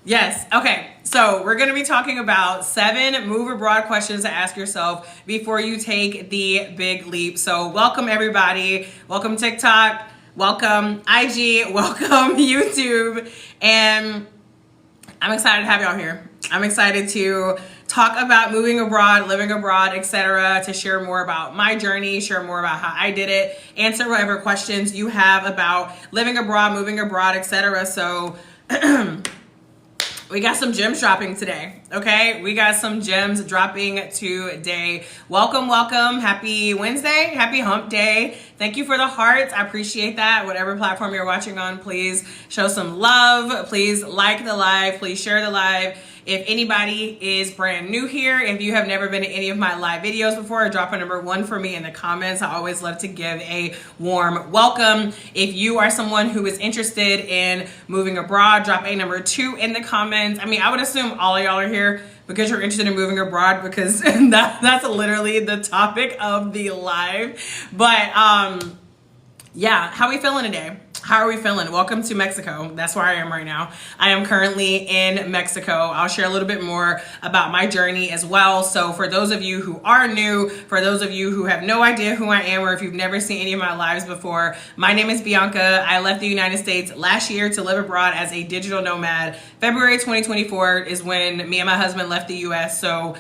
Yes. Okay. So we're going to be talking about 7 move abroad questions to ask yourself before you take the big leap. So welcome everybody. Welcome TikTok. Welcome IG. Welcome YouTube. And I'm excited to have y'all here. I'm excited to talk about moving abroad, living abroad, etc., to share more about my journey, share more about how I did it, answer whatever questions you have about living abroad, moving abroad, etc. So we got some gems dropping today, okay? We got some gems dropping today. Welcome, welcome. Happy Wednesday. Happy hump day. Thank you for the hearts. I appreciate that. Whatever platform you're watching on, please show some love. Please like the live. Please share the live. If anybody is brand new here, if you have never been to any of my live videos before, drop a number 1 for me in the comments. I always love to give a warm welcome. If you are someone who is interested in moving abroad, drop a number 2 in the comments. I mean, I would assume all of y'all are here because you're interested in moving abroad, because that's literally the topic of the live. But yeah, how are we feeling today? How are we feeling? Welcome to Mexico. That's where I am right now. I am currently in Mexico. I'll share a little bit more about my journey as well. So for those of you who are new, for those of you who have no idea who I am, or if you've never seen any of my lives before, my name is Bianca. I left the United States last year to live abroad as a digital nomad. February 2024 is when me and my husband left the US. So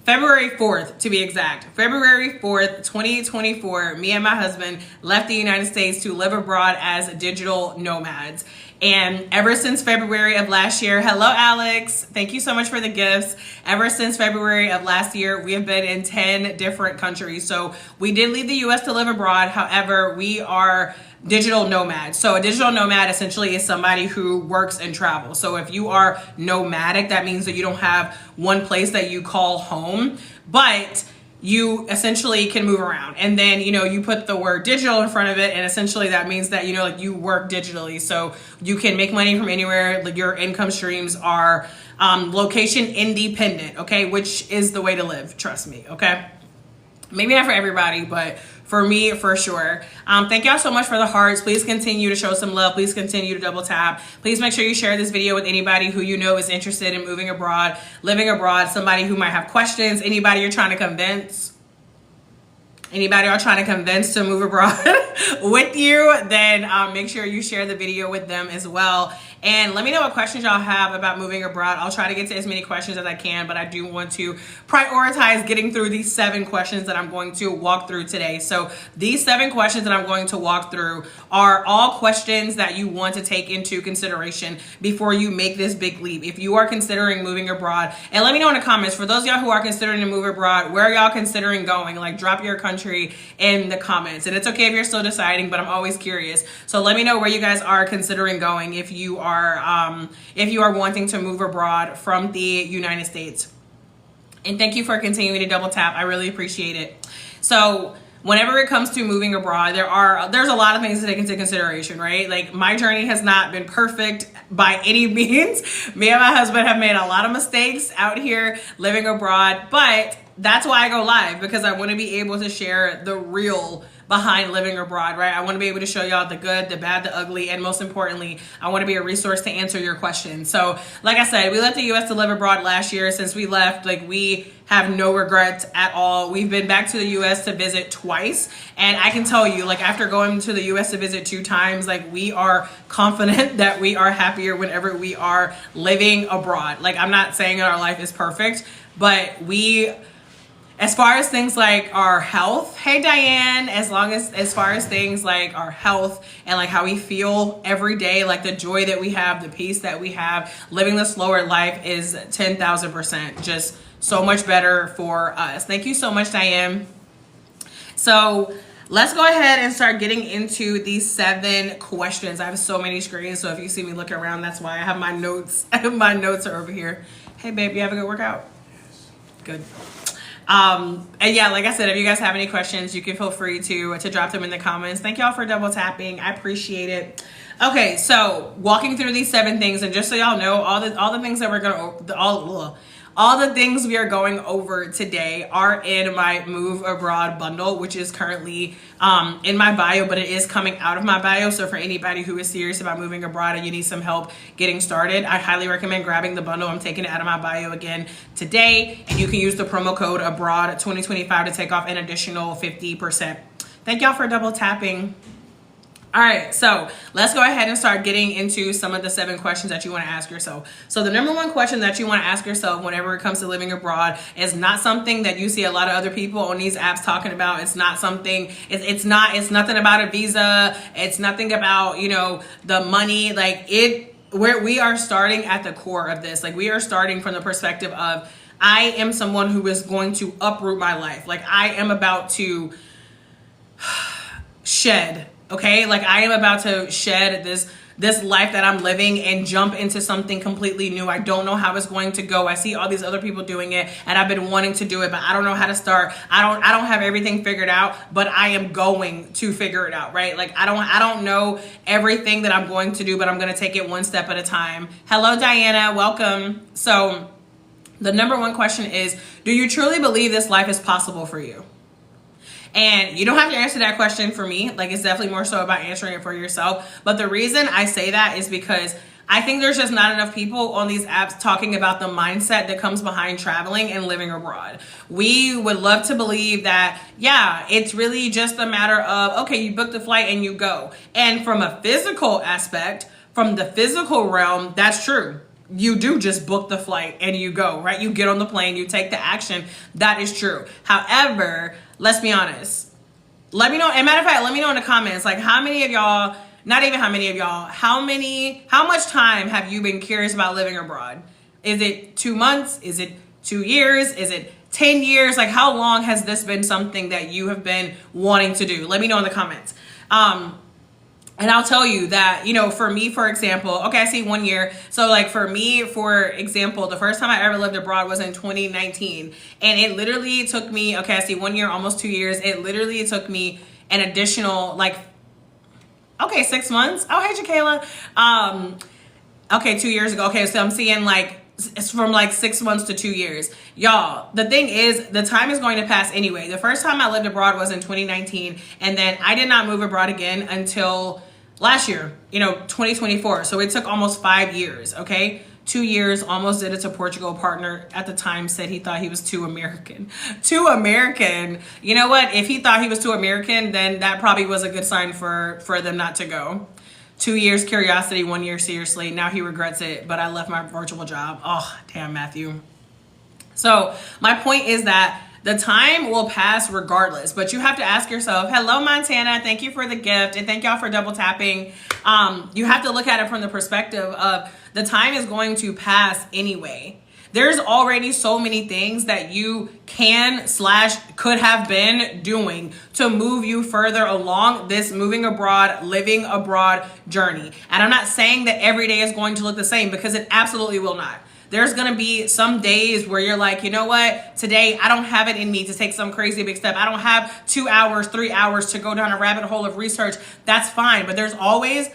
February 4th, to be exact. February 4th, 2024, me and my husband left the United States to live abroad as digital nomads. And ever since February of last year, hello, Alex. Thank you so much for the gifts. Ever since February of last year, we have been in 10 different countries. So we did leave the US to live abroad. However, we are digital nomads. So a digital nomad essentially is somebody who works and travels. So if you are nomadic, that means that you don't have one place that you call home, but you essentially can move around. And then, you put the word digital in front of it, and essentially that means that, like, you work digitally. So you can make money from anywhere. Like, your income streams are location independent, okay? Which is the way to live, trust me, okay? Maybe not for everybody, but for me, for sure. Thank y'all so much for the hearts. Please continue to show some love. Please continue to double tap. Please make sure you share this video with anybody who you know is interested in moving abroad, living abroad, somebody who might have questions, anybody you're trying to convince. Anybody are trying to convince to move abroad with you, then make sure you share the video with them as well. And let me know what questions y'all have about moving abroad. I'll try to get to as many questions as I can, but I do want to prioritize getting through these 7 questions that I'm going to walk through today. So these 7 questions that I'm going to walk through are all questions that you want to take into consideration before you make this big leap. If you are considering moving abroad, and let me know in the comments, for those of y'all who are considering to move abroad, where are y'all considering going? Like, drop your country in the comments. And it's okay if you're still deciding, but I'm always curious. So let me know where you guys are considering going if you are wanting to move abroad from the United States. And thank you for continuing to double tap. I really appreciate it. So whenever it comes to moving abroad, there's a lot of things to take into consideration, right? Like, my journey has not been perfect by any means. Me and my husband have made a lot of mistakes out here living abroad, but that's why I go live, because I want to be able to share the real behind living abroad, right? I want to be able to show y'all the good, the bad, the ugly, and most importantly, I want to be a resource to answer your questions. So like I said, we left the US to live abroad last year. Since we left, we have no regrets at all. We've been back to the US to visit twice, and I can tell you, after going to the US to visit 2 times, we are confident that we are happier whenever we are living abroad. I'm not saying that our life is perfect, but as far as things like our health, hey Diane, as far as things like our health and how we feel every day, the joy that we have, the peace that we have, living the slower life is 10,000% just so much better for us. Thank you so much, Diane. So let's go ahead and start getting into these 7 questions. I have so many screens, so if you see me looking around, that's why I have my notes. My notes are over here. Hey babe, you have a good workout? Good. And yeah, like I said, if you guys have any questions, you can feel free to drop them in the comments. Thank y'all for double tapping. I appreciate it. Okay, so walking through these 7 things, and just so y'all know, all the things that we're gonna all the things we are going over today are in my Move Abroad bundle, which is currently in my bio, but it is coming out of my bio. So for anybody who is serious about moving abroad and you need some help getting started, I highly recommend grabbing the bundle. I'm taking it out of my bio again today, and you can use the promo code ABROAD 2025 to take off an additional 50%. Thank y'all for double tapping. All right, so let's go ahead and start getting into some of the 7 questions that you want to ask yourself. So the number one question that you want to ask yourself whenever it comes to living abroad is not something that you see a lot of other people on these apps talking about. It's not something, it's nothing about a visa. It's nothing about, you know, the money. Like where we are starting at the core of this. Like we are starting from the perspective of, I am someone who is going to uproot my life. Like I am about to shed. Okay, like I am about to shed this life that I'm living and jump into something completely new. I don't know how it's going to go. I see all these other people doing it, and I've been wanting to do it, but I don't know how to start. I don't have everything figured out, but I am going to figure it out, right? Like I don't know everything that I'm going to do, but I'm going to take it one step at a time. Hello, Diana, welcome. So the number one question is, do you truly believe this life is possible for you? And you don't have to answer that question for me. Like it's definitely more so about answering it for yourself. But the reason I say that is because I think there's just not enough people on these apps talking about the mindset that comes behind traveling and living abroad. We would love to believe that, yeah, it's really just a matter of, okay, you book the flight and you go. And from a physical aspect, from the physical realm, that's true. You do just book the flight and you go, right? You get on the plane, you take the action. That is true. However, let's be honest. Let me know. And matter of fact, let me know in the comments, like how many of y'all, not even how many of y'all, how much time have you been curious about living abroad? Is it 2 months? Is it 2 years? Is it 10 years? Like how long has this been something that you have been wanting to do? Let me know in the comments. And I'll tell you that, you know, for me, for example, okay, I see 1 year. So like for me, for example, the first time I ever lived abroad was in 2019. And it literally took me, okay, I see 1 year, almost 2 years. It literally took me an additional 6 months. Oh, hey, Jaquela. Okay, 2 years ago. Okay, so I'm seeing it's from 6 months to 2 years. Y'all, the thing is, the time is going to pass anyway. The first time I lived abroad was in 2019. And then I did not move abroad again until last year, 2024. So it took almost 5 years, okay? 2 years, almost did it to Portugal. Partner at the time said he thought he was too American. Too American. You know what? If he thought he was too American, then that probably was a good sign for them not to go. 2 years curiosity, 1 year seriously. Now he regrets it, but I left my virtual job. Oh, damn, Matthew. So my point is that the time will pass regardless, but you have to ask yourself, hello, Montana, thank you for the gift, and thank y'all for double tapping. You have to look at it from the perspective of the time is going to pass anyway. There's already so many things that you could have been doing to move you further along this moving abroad, living abroad journey. And I'm not saying that every day is going to look the same, because it absolutely will not. There's going to be some days where you're like, you know what? Today, I don't have it in me to take some crazy big step. I don't have 2 hours, 3 hours to go down a rabbit hole of research. That's fine. But there's always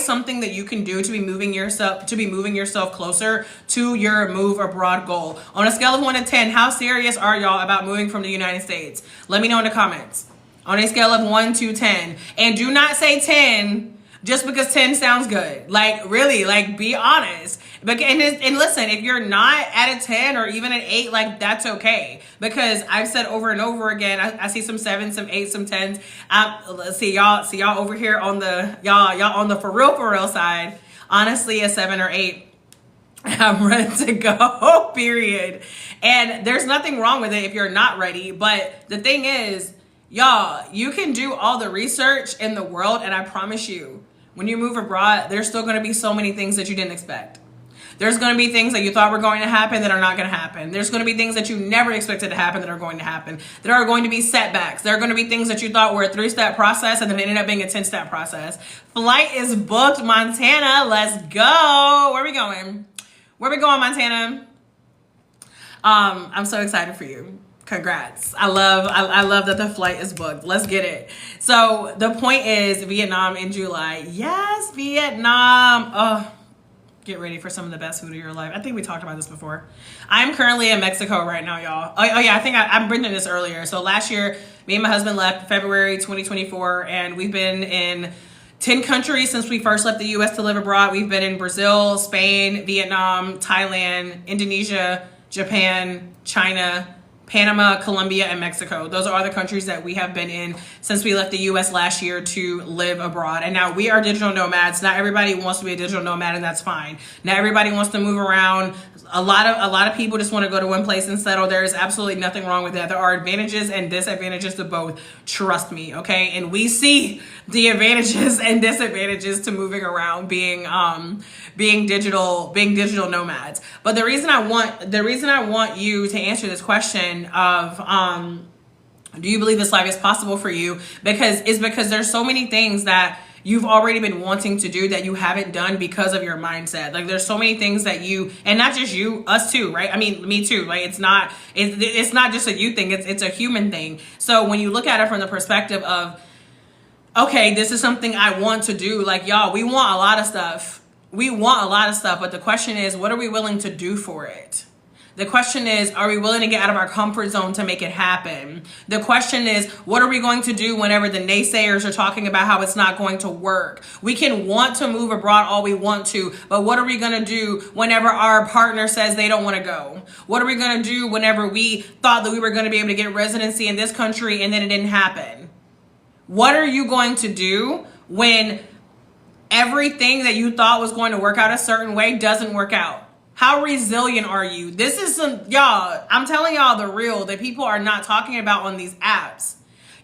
something that you can do to be moving yourself closer to your move abroad goal. On a scale of 1 to 10, how serious are y'all about moving from the United States? Let me know in the comments. On a scale of 1 to 10. And do not say 10 just because 10 sounds good. Like, really, be honest. And listen, if you're not at a 10 or even an 8, that's okay. Because I've said over and over again, I see some 7s, some 8s, some 10s. Let's see y'all over here on the, y'all on the for real side. Honestly, a 7 or 8. I'm ready to go, period. And there's nothing wrong with it if you're not ready. But the thing is, y'all, you can do all the research in the world, and I promise you, when you move abroad, there's still going to be so many things that you didn't expect. There's going to be things that you thought were going to happen that are not going to happen. There's going to be things that you never expected to happen that are going to happen. There are going to be setbacks. There are going to be things that you thought were a 3-step process and then ended up being a 10-step process. Flight is booked, Montana. Let's go. Where are we going? Where are we going, Montana? I'm so excited for you. Congrats. I love that the flight is booked. Let's get it. So the point is Vietnam in July. Yes, Vietnam. Oh, Get ready for some of the best food of your life. I think we talked about this before. I'm currently in Mexico right now, y'all. Oh yeah, I think I've written this earlier. So last year, me and my husband left February 2024, and we've been in 10 countries since we first left the U.S. to live abroad. We've been in Brazil, Spain, Vietnam, Thailand, Indonesia, Japan, China, Panama, Colombia, and Mexico. Those are all the countries that we have been in since we left the U.S. last year to live abroad. And now we are digital nomads. Not everybody wants to be a digital nomad, and that's fine. Not everybody wants to move around. A lot of people just want to go to one place and settle. There is absolutely nothing wrong with that. There are advantages and disadvantages to both. Trust me, okay? And we see the advantages and disadvantages to moving around, being digital nomads. But the reason I want you to answer this question of do you believe this life is possible for you? Because there's so many things that you've already been wanting to do that you haven't done because of your mindset. Like there's so many things that you, and not just you, us too, right? I mean, me too. Like it's not just a you thing. It's a human thing. So when you look at it from the perspective of, okay, this is something I want to do. Like y'all, we want a lot of stuff. But the question is, what are we willing to do for it? The question is, are we willing to get out of our comfort zone to make it happen? The question is, what are we going to do whenever the naysayers are talking about how it's not going to work? We can want to move abroad all we want to, but what are we going to do whenever our partner says they don't want to go? What are we going to do whenever we thought that we were going to be able to get residency in this country and then it didn't happen? What are you going to do when everything that you thought was going to work out a certain way doesn't work out? How resilient are you? This is y'all, I'm telling y'all the real that people are not talking about on these apps.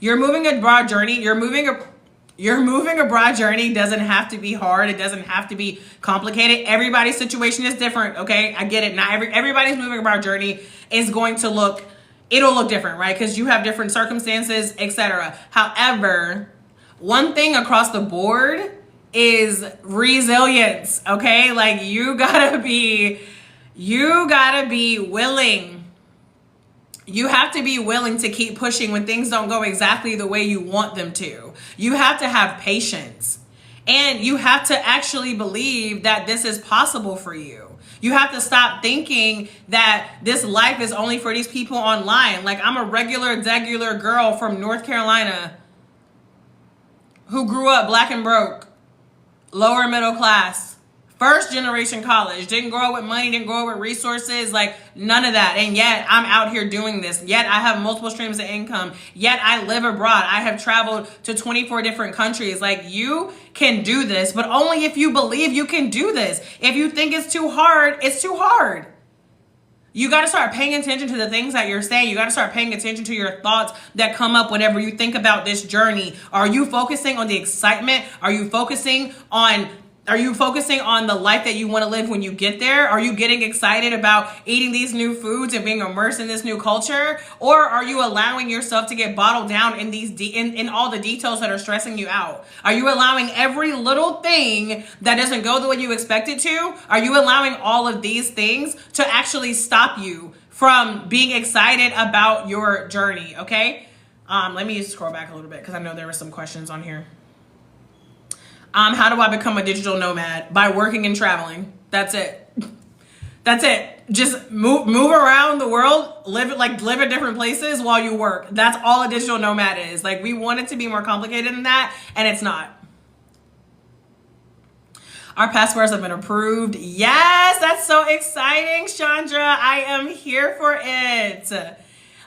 You're moving a broad journey. You're moving a broad journey doesn't have to be hard. It doesn't have to be complicated. Everybody's situation is different, okay? I get it. Not everybody's moving a broad journey is going to look different, right? Because you have different circumstances, etc. However, one thing across the board is resilience, okay? Like you gotta be willing. You have to be willing to keep pushing when things don't go exactly the way you want them to. You have to have patience, and you have to actually believe that this is possible for you. You have to stop thinking that this life is only for these people online. Like I'm a regular girl from North Carolina who grew up black and broke, lower middle class, first generation college, didn't grow up with money, didn't grow up with resources, like none of that. And yet I'm out here doing this. Yet I have multiple streams of income. Yet I live abroad. I have traveled to 24 different countries. Like you can do this, but only if you believe you can do this. If you think it's too hard, it's too hard. You got to start paying attention to the things that you're saying. You got to start paying attention to your thoughts that come up whenever you think about this journey. Are you focusing on the excitement? Are you focusing on the life that you want to live when you get there? Are you getting excited about eating these new foods and being immersed in this new culture? Or are you allowing yourself to get bottled down in in all the details that are stressing you out? Are you allowing every little thing that doesn't go the way you expect it to? Are you allowing all of these things to actually stop you from being excited about your journey? Okay. Let me scroll back a little bit because I know there were some questions on here. How do I become a digital nomad? By working and traveling. That's it. That's it. Just move around the world, live at different places while you work. That's all a digital nomad is. Like we want it to be more complicated than that, and it's not. Our passports have been approved. Yes, that's so exciting, Chandra. I am here for it.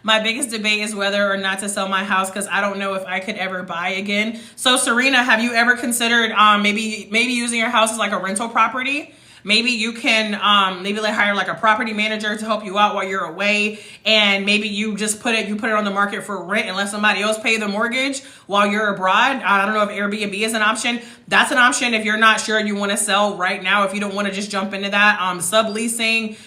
My biggest debate is whether or not to sell my house because I don't know if I could ever buy again. So Serena, have you ever considered maybe using your house as like a rental property? Maybe you can hire like a property manager to help you out while you're away, and maybe you just put it on the market for rent and let somebody else pay the mortgage while you're abroad. I don't know if Airbnb is an option. That's an option if you're not sure you want to sell right now. If you don't want to just jump into that, subleasing,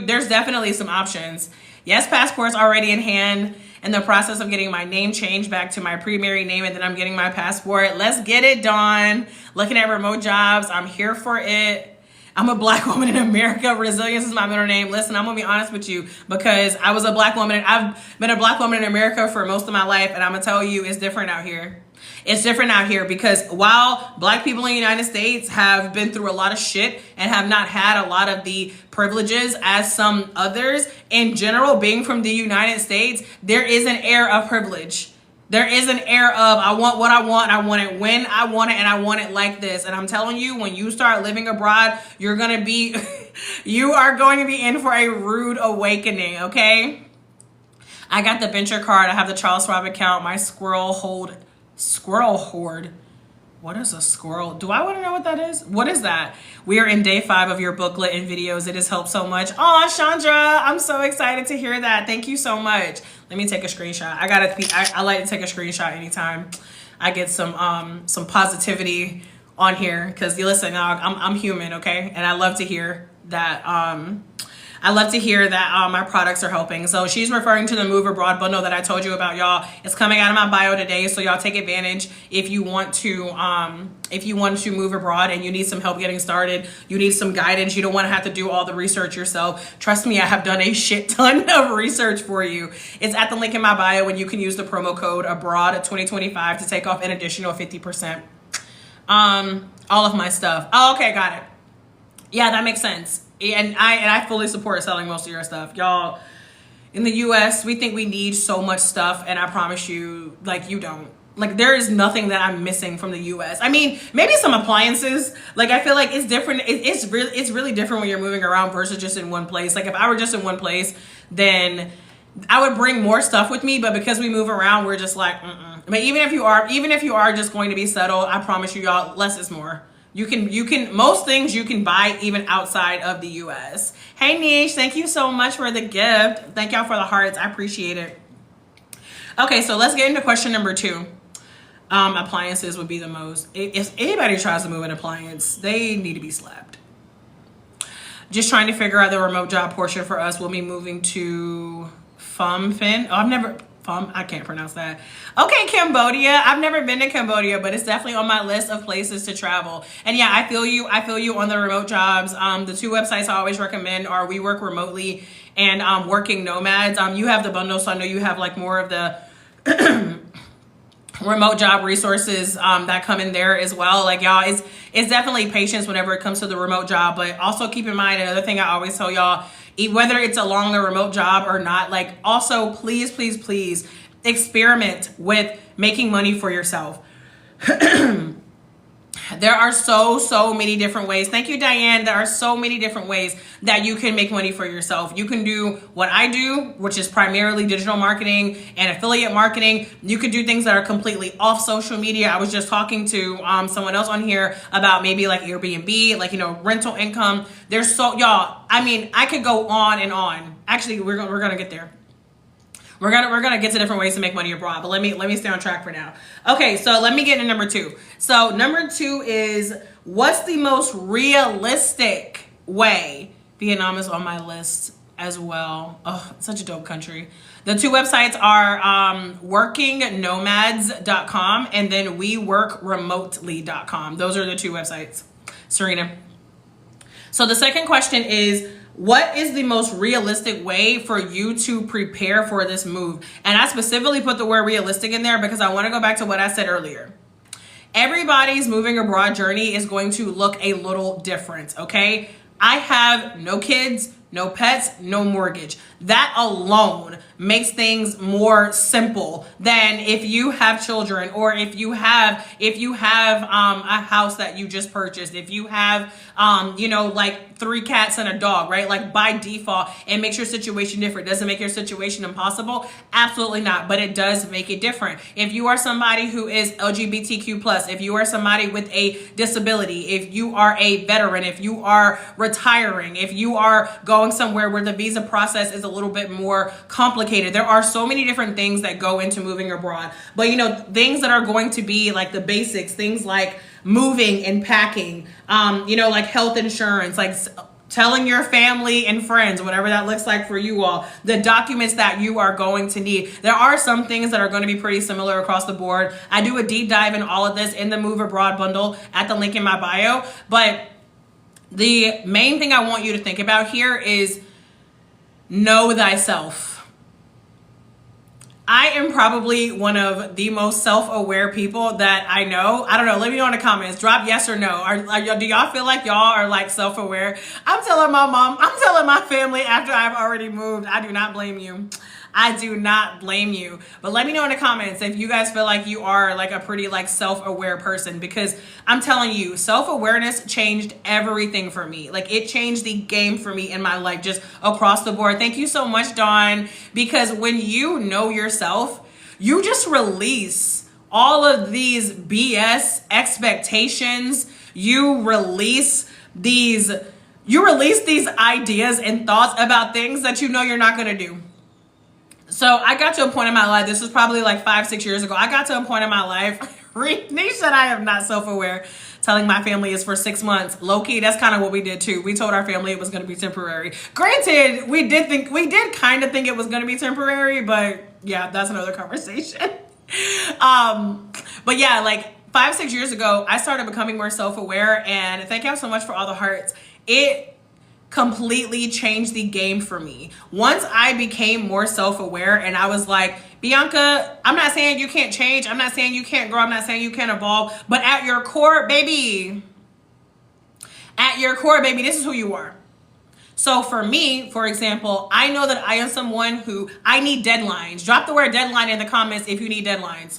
there's definitely some options. Yes, passport's already in hand. In the process of getting my name changed back to my pre-married name, and then I'm getting my passport. Let's get it done. Looking at remote jobs. I'm here for it. I'm a black woman in America. Resilience is my middle name. Listen, I'm going to be honest with you because I was a black woman. And I've been a black woman in America for most of my life. And I'm going to tell you, it's different out here. It's different out here because while Black people in the United States have been through a lot of shit and have not had a lot of the privileges as some others, in general, being from the United States, there is an air of privilege. There is an air of, I want what I want, I want it when I want it, and I want it like this. And I'm telling you, when you start living abroad, you're going to be, you are going to be in for a rude awakening, okay? I got the venture card. I have the Charles Schwab account. My squirrel hoard. What is a squirrel? Do I want to know what that is? What is that? We are in day 5 of your booklet and videos. It has helped so much. Oh, Chandra, I'm so excited to hear that. Thank you so much. Let me take a screenshot. I like to take a screenshot anytime I get some positivity on here, because you listen, I'm human, okay? And I love to hear that. My products are helping. So she's referring to the Move Abroad bundle that I told you about, y'all. It's coming out of my bio today, so y'all take advantage if you want to move abroad and you need some help getting started. You need some guidance. You don't want to have to do all the research yourself. Trust me, I have done a shit ton of research for you. It's at the link in my bio, and you can use the promo code ABROAD2025 to take off an additional 50%. All of my stuff. Oh, okay, got it. Yeah, that makes sense. And I fully support selling most of your stuff. Y'all, in the US, we think we need so much stuff, and I promise you, like, you don't. Like, there is nothing that I'm missing from the US. I mean, maybe some appliances. Like, I feel like it's different. It's really different when you're moving around versus just in one place. Like, if I were just in one place, then I would bring more stuff with me, but because we move around, we're just like, But even if you are just going to be settled, I promise you, y'all, less is more. You can, most things you can buy even outside of the US. Hey Niche, thank you so much for the gift. Thank y'all for the hearts. I appreciate it. Okay, so let's get into question number 2. Appliances would be the most. If anybody tries to move an appliance, they need to be slapped. Just trying to figure out the remote job portion for us. We'll be moving to Phnom. I can't pronounce that. Okay, Cambodia. I've never been to Cambodia, but it's definitely on my list of places to travel. And yeah, I feel you on the remote jobs. The 2 websites I always recommend are We Work Remotely and Working Nomads. You have the bundle, so I know you have like more of the remote job resources that come in there as well. Like, y'all, it's definitely patience whenever it comes to the remote job. But also keep in mind, another thing I always tell y'all, whether it's along the remote job or not, like, also please experiment with making money for yourself. There are so many different ways. Thank you, Diane. There are so many different ways that you can make money for yourself. You can do what I do, which is primarily digital marketing and affiliate marketing. You could do things that are completely off social media. I was just talking to someone else on here about maybe like Airbnb, like, rental income. There's y'all, I mean, I could go on and on. Actually, we're gonna get there. We're gonna get to different ways to make money abroad, but let me stay on track for now. Okay, so let me get into number 2. So number 2 is, what's the most realistic way? Vietnam is on my list as well. Oh, such a dope country. The 2 websites are workingnomads.com and then weworkremotely.com. Those are the 2 websites, Serena. So the second question is, what is the most realistic way for you to prepare for this move? And I specifically put the word realistic in there because I want to go back to what I said earlier. Everybody's moving abroad journey is going to look a little different, okay? I have no kids, no pets, no mortgage. That alone makes things more simple than if you have children, or if you have a house that you just purchased, if you have like 3 cats and a dog, right? Like, by default, it makes your situation different. Does it make your situation impossible? Absolutely not, but it does make it different. If you are somebody who is LGBTQ+, if you are somebody with a disability, if you are a veteran, if you are retiring, if you are going somewhere where the visa process is a little bit more complicated, there are so many different things that go into moving abroad. But things that are going to be like the basics, things like moving and packing, like health insurance, like telling your family and friends, whatever that looks like for you all, the documents that you are going to need. There are some things that are going to be pretty similar across the board. I do a deep dive in all of this in the Move Abroad bundle at the link in my bio. But the main thing I want you to think about here is know thyself. I am probably one of the most self-aware people that I know. I don't know. Let me know in the comments. Drop yes or no. Do y'all feel like y'all are like self-aware? I'm telling my mom, I'm telling my family after I've already moved. I do not blame you. I do not blame you. But let me know in the comments if you guys feel like you are like a pretty like self-aware person, because I'm telling you, self-awareness changed everything for me. Like it changed the game for me in my life just across the board. Thank you so much, Dawn, because when you know yourself, you just release all of these BS expectations. You release these ideas and thoughts about things that you know you're not going to do. So I got to a point in my life, this was probably like 5-6 years ago. I got to a point in my life, Nisha said I am not self-aware, telling my family is for 6 months. Low-key, that's kind of what we did too. We told our family it was going to be temporary. Granted, we did kind of think it was going to be temporary, but yeah, that's another conversation. But yeah, like 5-6 years ago, I started becoming more self-aware, and thank y'all so much for all the hearts. It completely changed the game for me. Once I became more self-aware and I was like, Bianca, I'm not saying you can't change. I'm not saying you can't grow. I'm not saying you can't evolve. But at your core, baby, this is who you are. So for me, for example, I know that I am someone who, I need deadlines. Drop the word deadline in the comments if you need deadlines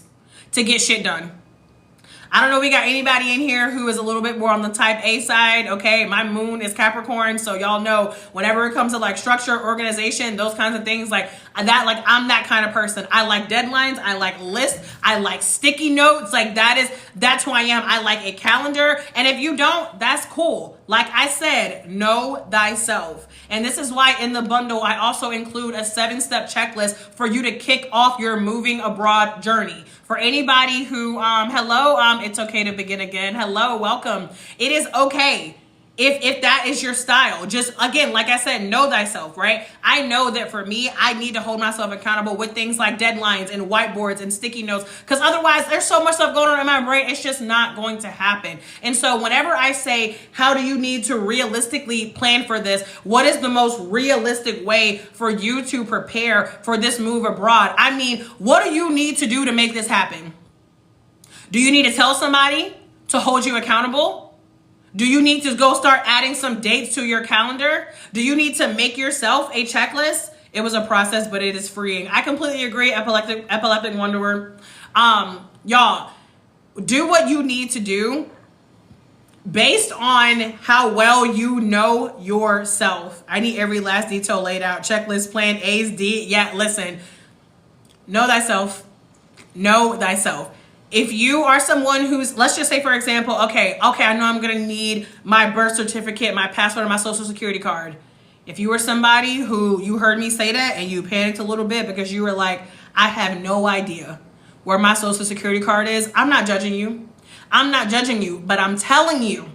to get shit done. I don't know if we got anybody in here who is a little bit more on the type A side. Okay, my moon is Capricorn, so y'all know whenever it comes to like structure, organization, those kinds of things, like that, like I'm that kind of person. I like deadlines, I like lists, I like sticky notes. Like that's who I am. I like a calendar, and if you don't, that's cool. Like I said, know thyself. And this is why in the bundle, I also include a 7-step checklist for you to kick off your moving abroad journey. For anybody who, hello, it's okay to begin again. Hello, welcome. It is okay if that is your style. Just again, like I said, know thyself, right? I know that for me, I need to hold myself accountable with things like deadlines and whiteboards and sticky notes, because otherwise there's so much stuff going on in my brain, it's just not going to happen. And so whenever I say, how do you need to realistically plan for this? What is the most realistic way for you to prepare for this move abroad? I mean, what do you need to do to make this happen? Do you need to tell somebody to hold you accountable? Do you need to go start adding some dates to your calendar? Do you need to make yourself a checklist? It was a process, but it is freeing. I completely agree, epileptic wanderer. Y'all, do what you need to do based on how well you know yourself. I need every last detail laid out. Checklist, plan, A's, D. Yeah, listen. Know thyself. Know thyself. If you are someone who's, let's just say, for example, okay, I know I'm going to need my birth certificate, my passport, and my social security card. If you were somebody who you heard me say that and you panicked a little bit because you were like, I have no idea where my social security card is, I'm not judging you. I'm not judging you, but I'm telling you,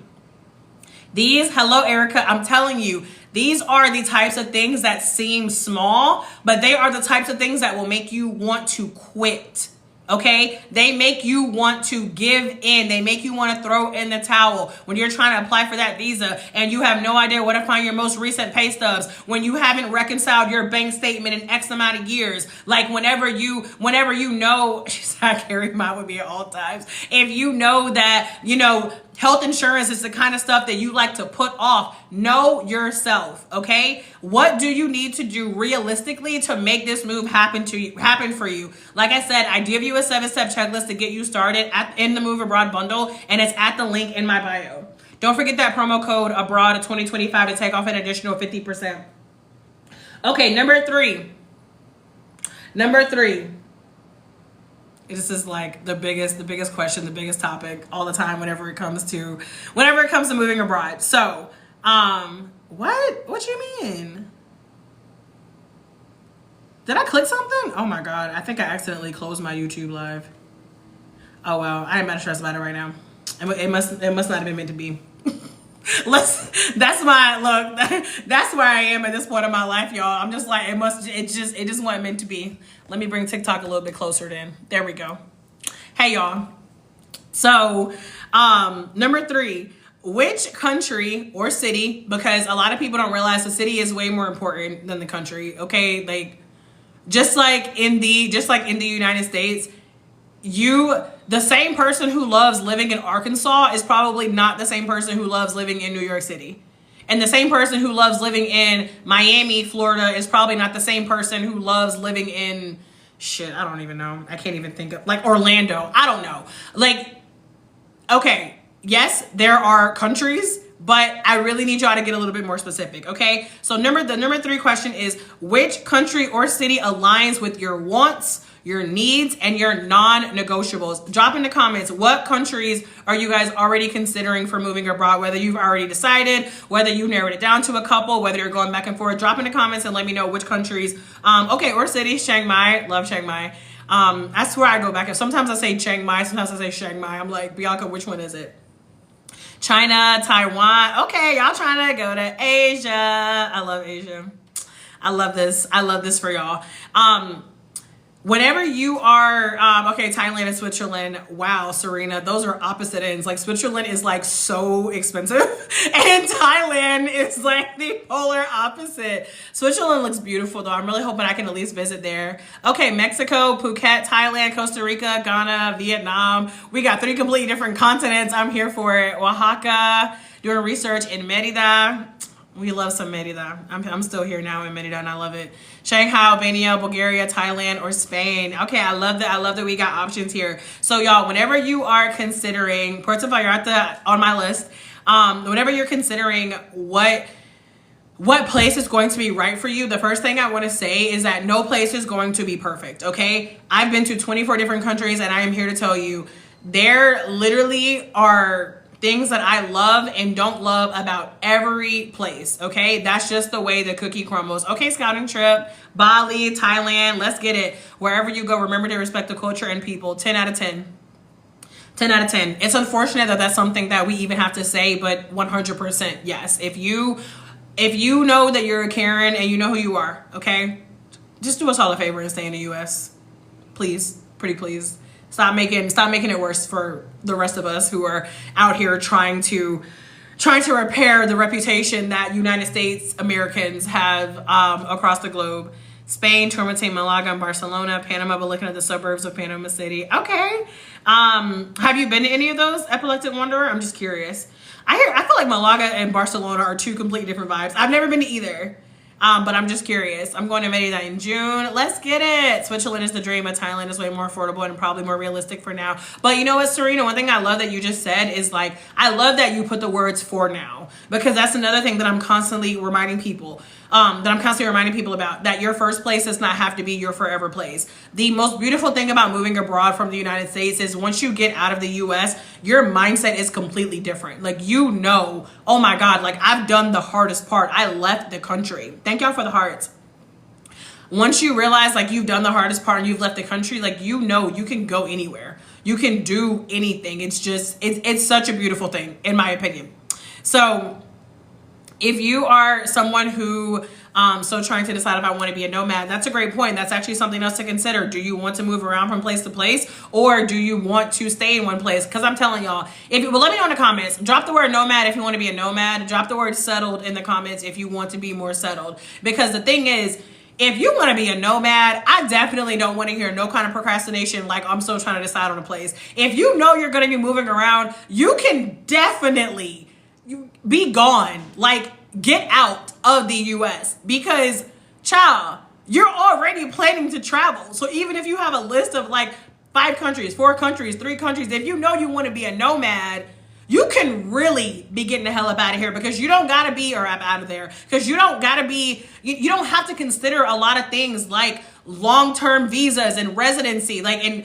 hello, Erica, I'm telling you, these are the types of things that seem small, but they are the types of things that will make you want to quit. Okay, they make you want to give in. They make you want to throw in the towel when you're trying to apply for that visa and you have no idea where to find your most recent pay stubs, when you haven't reconciled your bank statement in X amount of years. Like whenever you know, I carry mine with me at all times. If you know that, health insurance is the kind of stuff that you like to put off, know yourself, okay? What do you need to do realistically to make this move happen for you? Like I said, I give you a 7-step checklist to get you started in the Move Abroad bundle, and it's at the link in my bio. Don't forget that promo code ABROAD 2025 to take off an additional 50%. Okay, number three. This is like the biggest question, the biggest topic all the time whenever it comes to moving abroad. So, what you mean? Did I click something? Oh my God, I think I accidentally closed my YouTube live. Oh well, I am not stressed about it right now. It must not have been meant to be. That's where I am at this point in my life, y'all. I'm just like, it just wasn't meant to be. Let me bring TikTok a little bit closer then. There we go. Hey y'all. So, number 3, which country or city, because a lot of people don't realize the city is way more important than the country, okay? Like, Just like in the United States, the same person who loves living in Arkansas is probably not the same person who loves living in New York City. And the same person who loves living in Miami, Florida is probably not the same person who loves living in I don't even know. I can't even think of like Orlando. I don't know. Like, okay, yes, there are countries, but I really need y'all to get a little bit more specific, okay? So the number 3 question is, which country or city aligns with your wants, your needs, and your non-negotiables? Drop in the comments, what countries are you guys already considering for moving abroad? Whether you've already decided, whether you narrowed it down to a couple, whether you're going back and forth. Drop in the comments and let me know which countries, or cities. Chiang Mai, love Chiang Mai. I swear I go back and sometimes I say Chiang Mai, sometimes I say Chiang Mai. I'm like, Bianca, which one is it? China, Taiwan. Okay, y'all trying to go to Asia. I love Asia. I love this for y'all. Whenever you are, Thailand and Switzerland. Wow, Serena, those are opposite ends. Like Switzerland is like so expensive and Thailand is like the polar opposite. Switzerland looks beautiful though. I'm really hoping I can at least visit there. Okay, Mexico, Phuket, Thailand, Costa Rica, Ghana, Vietnam. We got 3 completely different continents. I'm here for it. Oaxaca, doing research in Merida. We love some Merida. I'm still here now in Merida and I love it. Shanghai, Albania, Bulgaria, Thailand, or Spain. Okay, I love that we got options here. So y'all, whenever you are considering Puerto Vallarta on my list, whenever you're considering what place is going to be right for you, the first thing I want to say is that no place is going to be perfect, okay? I've been to 24 different countries and I am here to tell you there literally are things that I love and don't love about every place, okay? That's just the way the cookie crumbles. Okay, scouting trip, Bali, Thailand, let's get it. Wherever you go, remember to respect the culture and people. 10 out of 10. 10 out of 10. It's unfortunate that that's something that we even have to say, but 100% yes. If you know that you're a Karen and you know who you are, okay? Just do us all a favor and stay in the US. Please, pretty please. Stop making it worse for the rest of us who are out here trying to repair the reputation that United States Americans have across the globe. Spain, Torrente, Malaga, and Barcelona, Panama, but looking at the suburbs of Panama City. Okay. Have you been to any of those? Epileptic Wanderer? I'm just curious. I feel like Malaga and Barcelona are 2 completely different vibes. I've never been to either. But I'm just curious. I'm going to Merida in June. Let's get it. Switzerland is the dream, but Thailand is way more affordable and probably more realistic for now. But you know what, Serena? One thing I love that you just said is like, I love that you put the words "for now," because that's another thing that I'm constantly reminding people. About, that your first place does not have to be your forever place. The most beautiful thing about moving abroad from the United States is once you get out of the US, your mindset is completely different. Like, you know, oh my God, like I've done the hardest part. I left the country. Thank y'all for the hearts. Once you realize like you've done the hardest part and you've left the country, like, you know, you can go anywhere. You can do anything. It's just, it's such a beautiful thing, in my opinion. So if you are someone who so trying to decide if I want to be a nomad, that's a great point. That's actually something else to consider. Do you want to move around from place to place, or do you want to stay in one place? Because I'm telling y'all, let me know in the comments. Drop the word nomad if you want to be a nomad. Drop the word settled in the comments if you want to be more settled. Because the thing is, if you want to be a nomad, I definitely don't want to hear no kind of procrastination like I'm still trying to decide on a place. If you know you're going to be moving around, you can definitely be gone. Like, get out of the US, because child, you're already planning to travel. So even if you have a list of like 5 countries, 4 countries, 3 countries, if you know you want to be a nomad, you can really be getting the hell up out of here, because you don't gotta be, or out of there, because you don't gotta be, you don't have to consider a lot of things like long-term visas and residency. Like, and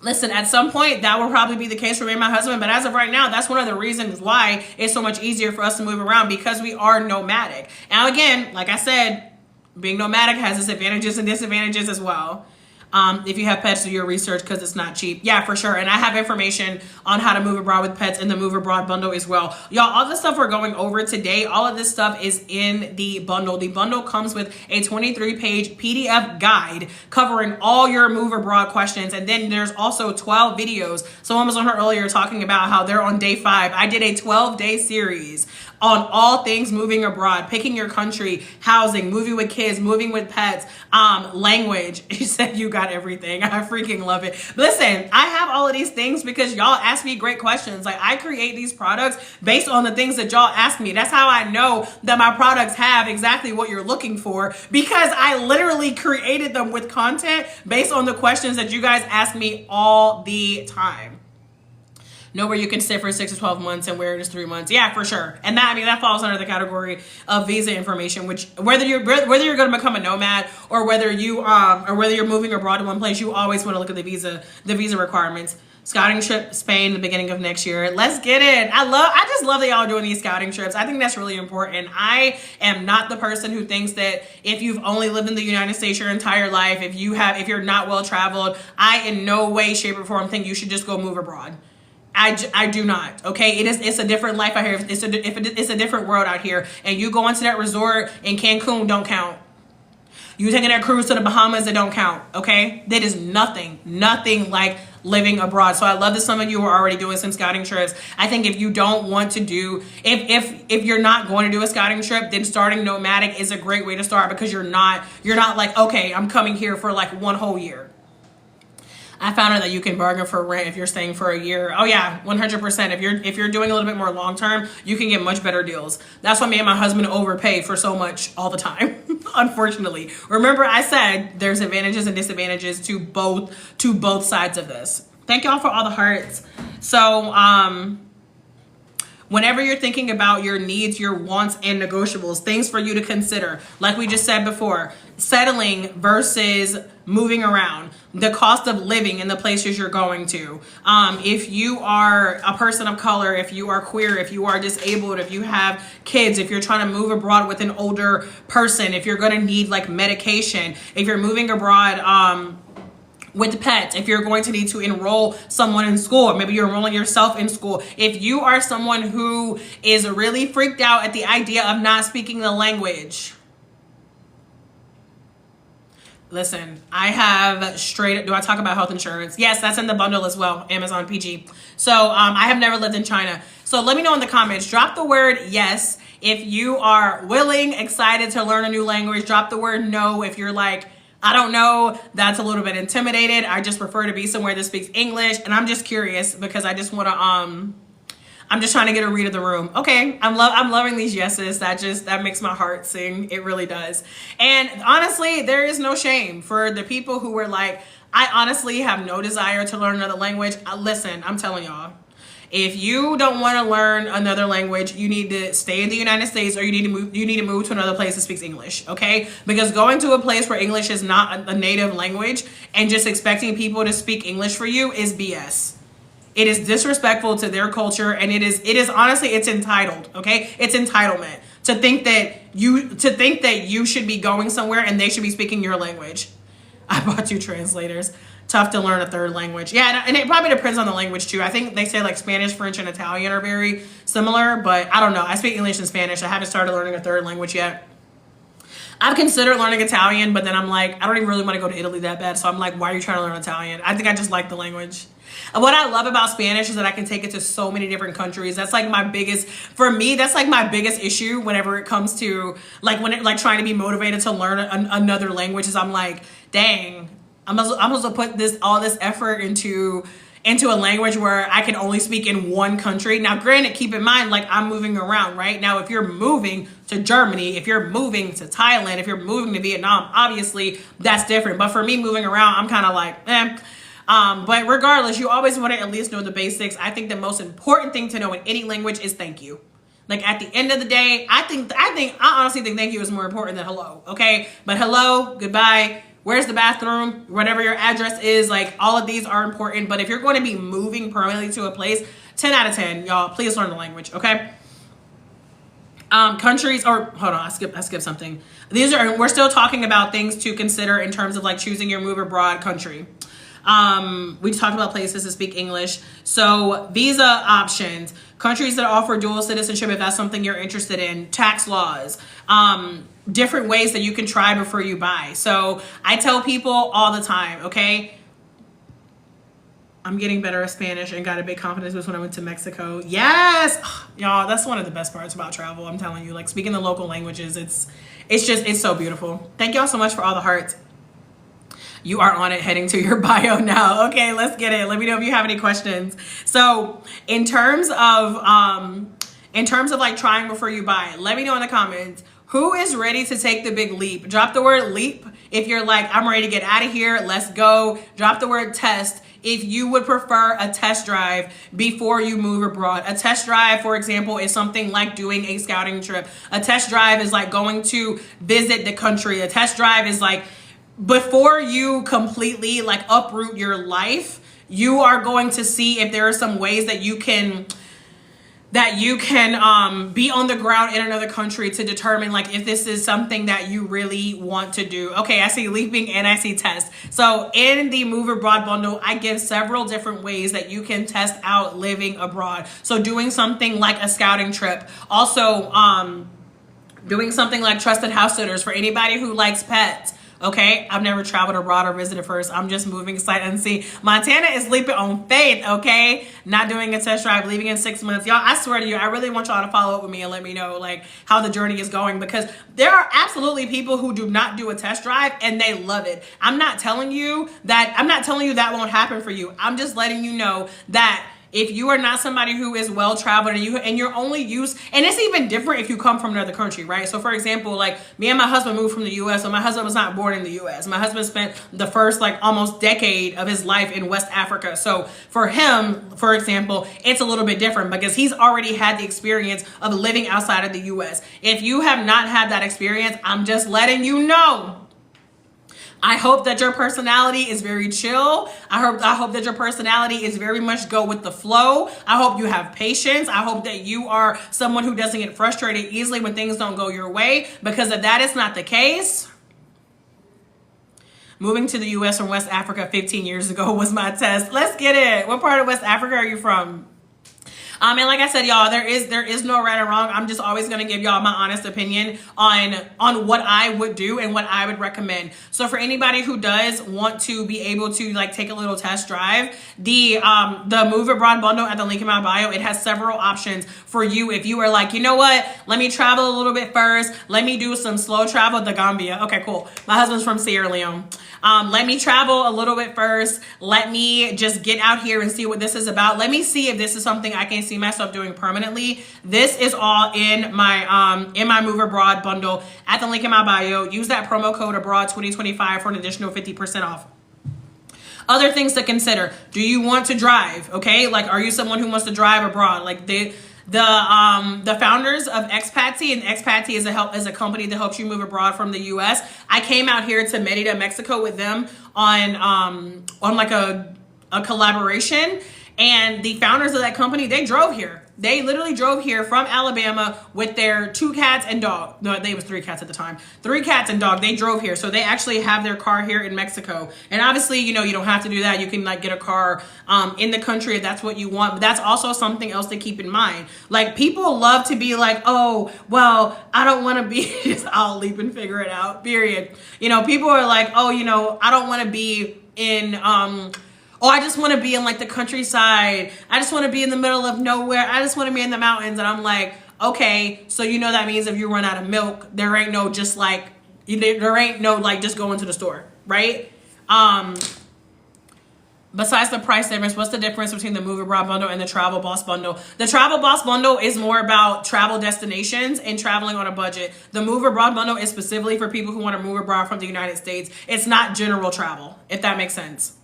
listen, at some point that will probably be the case for me and my husband, but as of right now, that's one of the reasons why it's so much easier for us to move around, because we are nomadic. Now again, like I said, being nomadic has its advantages and disadvantages as well. If you have pets, do your research because it's not cheap. Yeah, for sure. And I have information on how to move abroad with pets in the Move Abroad bundle as well. Y'all, all the stuff we're going over today, all of this stuff is in the bundle. The bundle comes with a 23-page PDF guide covering all your Move Abroad questions. And then there's also 12 videos. Someone was on here earlier talking about how they're on day 5. I did a 12-day series on all things moving abroad, picking your country, housing, moving with kids, moving with pets, language. You said you got everything. I freaking love it. Listen, I have all of these things because y'all ask me great questions. Like, I create these products based on the things that y'all ask me. That's how I know that my products have exactly what you're looking for, because I literally created them with content based on the questions that you guys ask me all the time. Know where you can sit for 6 to 12 months and where it is 3 months. Yeah, for sure. And that, I mean, that falls under the category of visa information, which whether you're going to become a nomad or whether you're moving abroad to one place, you always want to look at the visa requirements. Scouting trip, Spain, the beginning of next year. Let's get it. I just love that y'all are doing these scouting trips. I think that's really important. I am not the person who thinks that if you've only lived in the United States your entire life, if you're not well traveled, I in no way, shape, or form think you should just go move abroad. I do not. Okay, it's a different life out here. It's a different world out here. And you go into that resort in Cancun, don't count. You taking that cruise to the Bahamas, it don't count. Okay, that is nothing like living abroad. So I love that some of you are already doing some scouting trips. I think if you don't want to do, if you're not going to do a scouting trip, then starting nomadic is a great way to start, because you're not like, okay, I'm coming here for like one whole year. I found out that you can bargain for rent if you're staying for a year. Oh yeah, 100%. If you're doing a little bit more long term, you can get much better deals. That's why me and my husband overpay for so much all the time. Unfortunately, remember I said there's advantages and disadvantages to both sides of this. Thank y'all for all the hearts. So whenever you're thinking about your needs, your wants, and negotiables, things for you to consider, like we just said before, settling versus moving around, the cost of living in the places you're going to. If you are a person of color, if you are queer, if you are disabled, if you have kids, if you're trying to move abroad with an older person, if you're going to need like medication, if you're moving abroad, with pets, if you're going to need to enroll someone in school, maybe you're enrolling yourself in school. If you are someone who is really freaked out at the idea of not speaking the language, listen, I have do I talk about health insurance? Yes, that's in the bundle as well, Amazon PG. So I have never lived in China. So let me know in the comments, drop the word yes if you are willing, excited to learn a new language. Drop the word no if you're like, I don't know, that's a little bit intimidated. I just prefer to be somewhere that speaks English, and I'm just curious because I just want to I'm just trying to get a read of the room. Okay, I'm loving these yeses. That makes my heart sing. It really does. And honestly, there is no shame for the people who were like, I honestly have no desire to learn another language. Listen, I'm telling y'all, if you don't want to learn another language, you need to stay in the United States, or you need to move to another place that speaks English, okay? Because going to a place where English is not a native language and just expecting people to speak English for you is BS. It is disrespectful to their culture, and it is honestly, it's entitled, okay? It's entitlement to think that you should be going somewhere and they should be speaking your language. I bought 2 translators. Tough to learn a third language. Yeah, and it probably depends on the language too. I think they say like Spanish, French, and Italian are very similar, but I don't know. I speak English and Spanish. I haven't started learning a third language yet. I've considered learning Italian, but then I'm like, I don't even really want to go to Italy that bad. So I'm like, why are you trying to learn Italian? I think I just like the language. And what I love about Spanish is that I can take it to so many different countries. That's like my biggest issue whenever it comes to like trying to be motivated to learn another language, is I'm like, dang, I'm supposed to put all this effort into a language where I can only speak in one country. Now, granted, keep in mind, like, I'm moving around, right? Now, if you're moving to Germany, if you're moving to Thailand, if you're moving to Vietnam, obviously that's different. But for me, moving around, I'm kind of like, but regardless, you always want to at least know the basics. I think the most important thing to know in any language is thank you. Like, at the end of the day, I honestly think thank you is more important than hello, okay? But hello, goodbye, where's the bathroom, whatever your address is, like, all of these are important. But if you're going to be moving permanently to a place, 10 out of 10, y'all, please learn the language, okay? Countries, or hold on, I skipped something. We're still talking about things to consider in terms of like choosing your move abroad country. We talked about places to speak English. So visa options, countries that offer dual citizenship, if that's something you're interested in, tax laws, different ways that you can try before you buy. So I tell people all the time, okay, I'm getting better at Spanish and got a big confidence boost when I went to Mexico. Yes, y'all, that's one of the best parts about travel. I'm telling you, like speaking the local languages, it's so beautiful. Thank y'all so much for all the hearts. You are on it, heading to your bio now. Okay, let's get it. Let me know if you have any questions. So in terms of like trying before you buy, let me know in the comments, who is ready to take the big leap? Drop the word leap if you're like, I'm ready to get out of here, let's go. Drop the word test if you would prefer a test drive before you move abroad. A test drive, for example, is something like doing a scouting trip. A test drive is like going to visit the country. A test drive is like, before you completely like uproot your life, you are going to see if there are some ways that you can be on the ground in another country to determine like if this is something that you really want to do. Okay, I see leaping and I see test. So in the Move Abroad bundle, I give several different ways that you can test out living abroad. So doing something like a scouting trip. Also, doing something like trusted house sitters for anybody who likes pets. Okay, I've never traveled abroad or visited first. I'm just moving sight unseen. Montana is leaping on faith, okay? Not doing a test drive, leaving in 6 months. Y'all, I swear to you, I really want y'all to follow up with me and let me know like how the journey is going, because there are absolutely people who do not do a test drive and they love it. I'm not telling you that won't happen for you. I'm just letting you know that if you are not somebody who is well traveled and you're only used, and it's even different if you come from another country, right? So for example, like me and my husband moved from the US, so my husband was not born in the US. My husband spent the first like almost decade of his life in West Africa. So for him, for example, it's a little bit different because he's already had the experience of living outside of the US. If you have not had that experience, I'm just letting you know. I hope that your personality is very chill. I hope that your personality is very much go with the flow. I hope you have patience. I hope that you are someone who doesn't get frustrated easily when things don't go your way, because if that is not the case, moving to the US from West Africa 15 years ago was my test. Let's get it. What part of West Africa are you from? And like I said, y'all, there is no right or wrong. I'm just always going to give y'all my honest opinion on what I would do and what I would recommend. So for anybody who does want to be able to like take a little test drive, the Move Abroad bundle at the link in my bio, it has several options for you. If you are like, you know what, let me travel a little bit first. Let me do some slow travel to Gambia. Okay, cool. My husband's from Sierra Leone. Let me travel a little bit first. Let me just get out here and see what this is about. Let me see if this is something I can see myself doing permanently. This is all in my Move Abroad bundle at the link in my bio. Use that promo code abroad 2025 for an additional 50% off. Other things to consider. Do you want to drive? Okay, like are you someone who wants to drive abroad? Like the founders of Expatsy, and Expatsy is a company that helps you move abroad from the US. I came out here to Merida, Mexico with them on like a collaboration, and the founders of that company, they drove here. They literally drove here from Alabama with their 2 cats and dog. No, they was 3 cats at the time. 3 cats and dog. They drove here. So they actually have their car here in Mexico. And obviously, you know, you don't have to do that. You can like get a car in the country if that's what you want. But that's also something else to keep in mind. Like people love to be like, oh, well, I don't want to be just I'll leap and figure it out, period. You know, people are like, oh, you know, I don't want to be in oh, I just want to be in like the countryside. I just want to be in the middle of nowhere. I just want to be in the mountains. And I'm like, okay, so you know that means if you run out of milk, there ain't no just like, there ain't no like just going to the store, right? Besides the price difference, what's the difference between the Move Abroad bundle and the Travel Boss bundle? The Travel Boss bundle is more about travel destinations and traveling on a budget. The Move Abroad bundle is specifically for people who want to move abroad from the United States. It's not general travel, if that makes sense.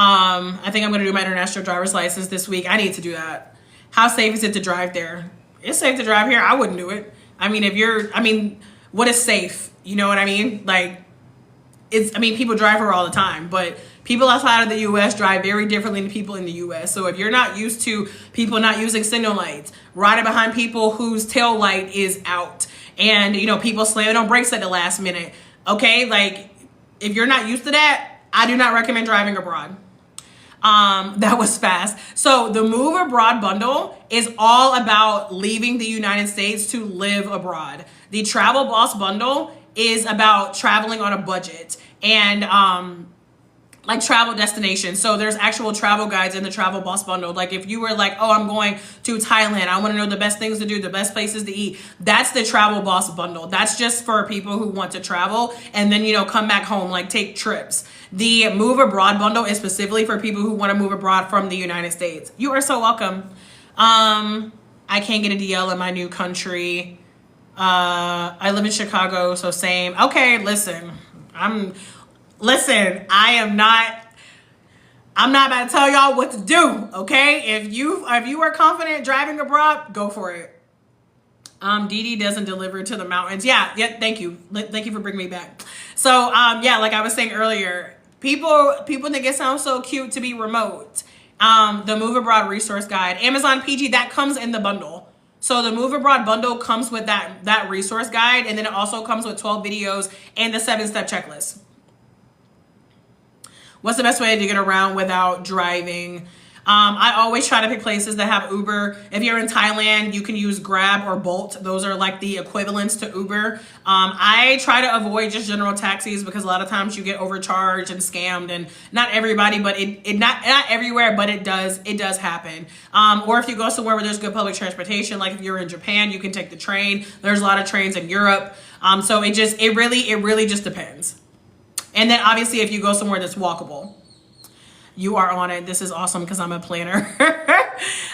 I think I'm going to do my international driver's license this week. I need to do that. How safe is it to drive there? It's safe to drive here. I wouldn't do it. I mean, what is safe? You know what I mean? Like, people drive her all the time, but people outside of the U.S. drive very differently than people in the U.S. So if you're not used to people not using signal lights, riding behind people whose tail light is out, and people slamming on brakes at the last minute, okay, like if you're not used to that, I do not recommend driving abroad. That was fast. So the Move Abroad bundle is all about leaving the United States to live abroad. The Travel Boss bundle is about traveling on a budget and like travel destinations. So there's actual travel guides in the Travel Boss bundle. Like if you were like, oh, I'm going to Thailand, I want to know the best things to do, the best places to eat. That's the Travel Boss bundle. That's just for people who want to travel and then, come back home, like take trips. The Move Abroad bundle is specifically for people who want to move abroad from the United States. You are so welcome. I can't get a DL in my new country. I live in Chicago, so same. Okay, listen, I'm not about to tell y'all what to do, okay? If you are confident driving abroad, go for it. Didi doesn't deliver to the mountains. Yeah, thank you. Thank you for bringing me back. So, like I was saying earlier, people think it sounds so cute to be remote. The Move Abroad resource guide, Amazon PG, that comes in the bundle. So the Move Abroad bundle comes with that resource guide, and then it also comes with 12 videos and the 7-step checklist. What's the best way to get around without driving? I always try to pick places that have Uber. If you're in Thailand, you can use Grab or Bolt. Those are like the equivalents to Uber. I try to avoid just general taxis because a lot of times you get overcharged and scammed, and not everybody, but not everywhere, but it does happen. Or if you go somewhere where there's good public transportation, like if you're in Japan, you can take the train. There's a lot of trains in Europe. So it really just depends. And then obviously if you go somewhere that's walkable. You are on it. This is awesome because I'm a planner.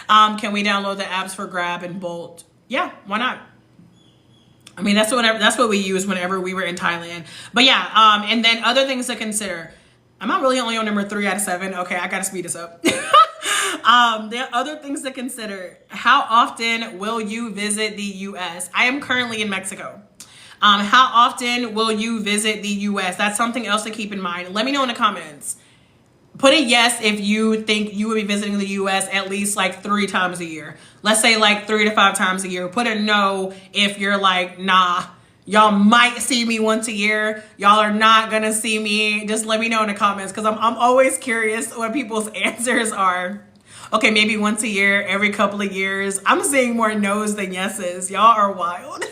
Can we download the apps for Grab and Bolt? Yeah, why not? I mean, that's what we use whenever we were in Thailand. But yeah, and then other things to consider. I'm not really only on number 3 out of 7. Okay, I gotta speed this up. There are other things to consider. How often will you visit the U.S.? I am currently in Mexico. How often will you visit the U.S.? That's something else to keep in mind. Let me know in the comments. Put a yes if you think you would be visiting the U.S. at least like 3 times a year. Let's say like 3 to 5 times a year. Put a no if you're like, nah, y'all might see me once a year. Y'all are not gonna see me. Just let me know in the comments because I'm always curious what people's answers are. Okay, maybe once a year, every couple of years. I'm seeing more no's than yeses. Y'all are wild.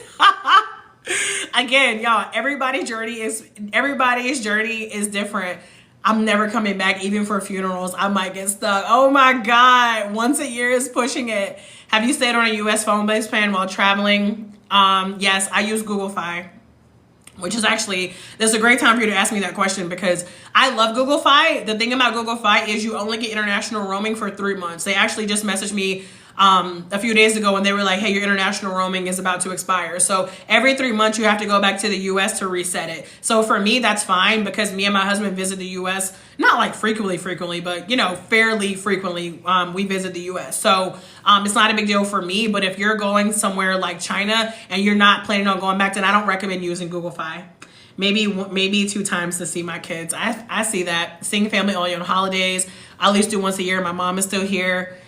Again, y'all, everybody's journey is different. I'm never coming back, even for funerals. I might get stuck. Oh my God, once a year is pushing it. Have you stayed on a US phone-based plan while traveling? Yes, I use Google Fi, which is actually, this is a great time for you to ask me that question because I love Google Fi. The thing about Google Fi is you only get international roaming for 3 months. They actually just messaged me a few days ago and they were like, hey, your international roaming is about to expire. So every 3 months you have to go back to the US to reset it. So for me, that's fine because me and my husband visit the US, not like frequently, but fairly frequently, we visit the US. So it's not a big deal for me, but if you're going somewhere like China and you're not planning on going back, then I don't recommend using Google Fi. Maybe 2 times to see my kids. I see that. Seeing family only on holidays. I at least do once a year. My mom is still here.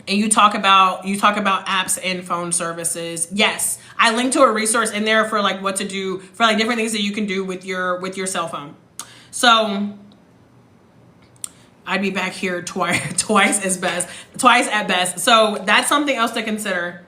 And you talk about apps and phone services. Yes, I linked to a resource in there for like what to do for like different things that you can do with your cell phone. So I'd be back here twice at best. So that's something else to consider.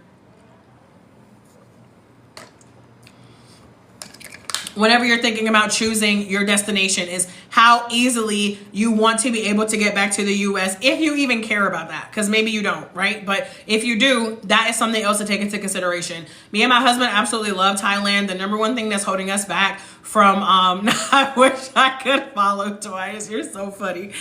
Whenever you're thinking about choosing your destination is how easily you want to be able to get back to the US, if you even care about that, because maybe you don't, right? But if you do, that is something else to take into consideration. Me and my husband absolutely love Thailand. The number one thing that's holding us back from, I wish I could follow twice. You're so funny.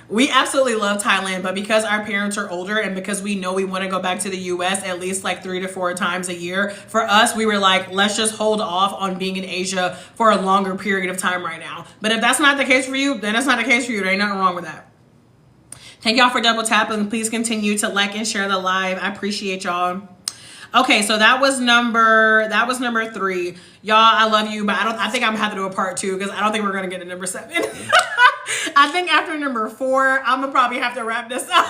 We absolutely love Thailand, but because our parents are older and because we know we want to go back to the US at least like 3 to 4 times a year, for us, we were like, let's just hold off on being in Asia for a longer period of time right now. But if that's not the case for you, then it's not the case for you. There ain't nothing wrong with that. Thank y'all for double tapping. Please continue to like and share the live. I appreciate y'all. Okay, so that was number 3. Y'all, I love you, but I think I'm gonna have to do a part 2 because I don't think we're gonna get to number 7. I think after number 4, I'm gonna probably have to wrap this up.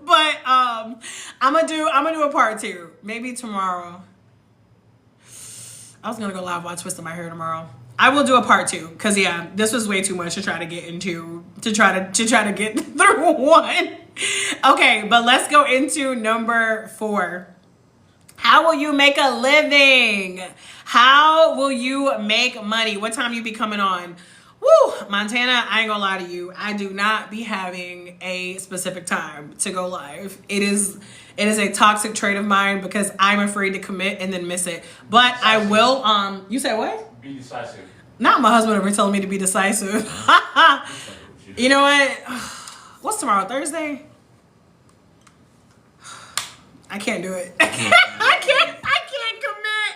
But I'm gonna do a part 2 maybe tomorrow. I was gonna go live while twisting my hair tomorrow. I will do a part 2 because yeah, this was way too much to try to get into to try to get through one. Okay, but let's go into number 4. How will you make a living? How will you make money? What time you be coming on? Woo, Montana, I ain't gonna lie to you. I do not be having a specific time to go live. It is a toxic trait of mine because I'm afraid to commit and then miss it. But I will, you said what? Be decisive. Not my husband ever telling me to be decisive. You know what? What's tomorrow, Thursday? I can't do it. I can't commit.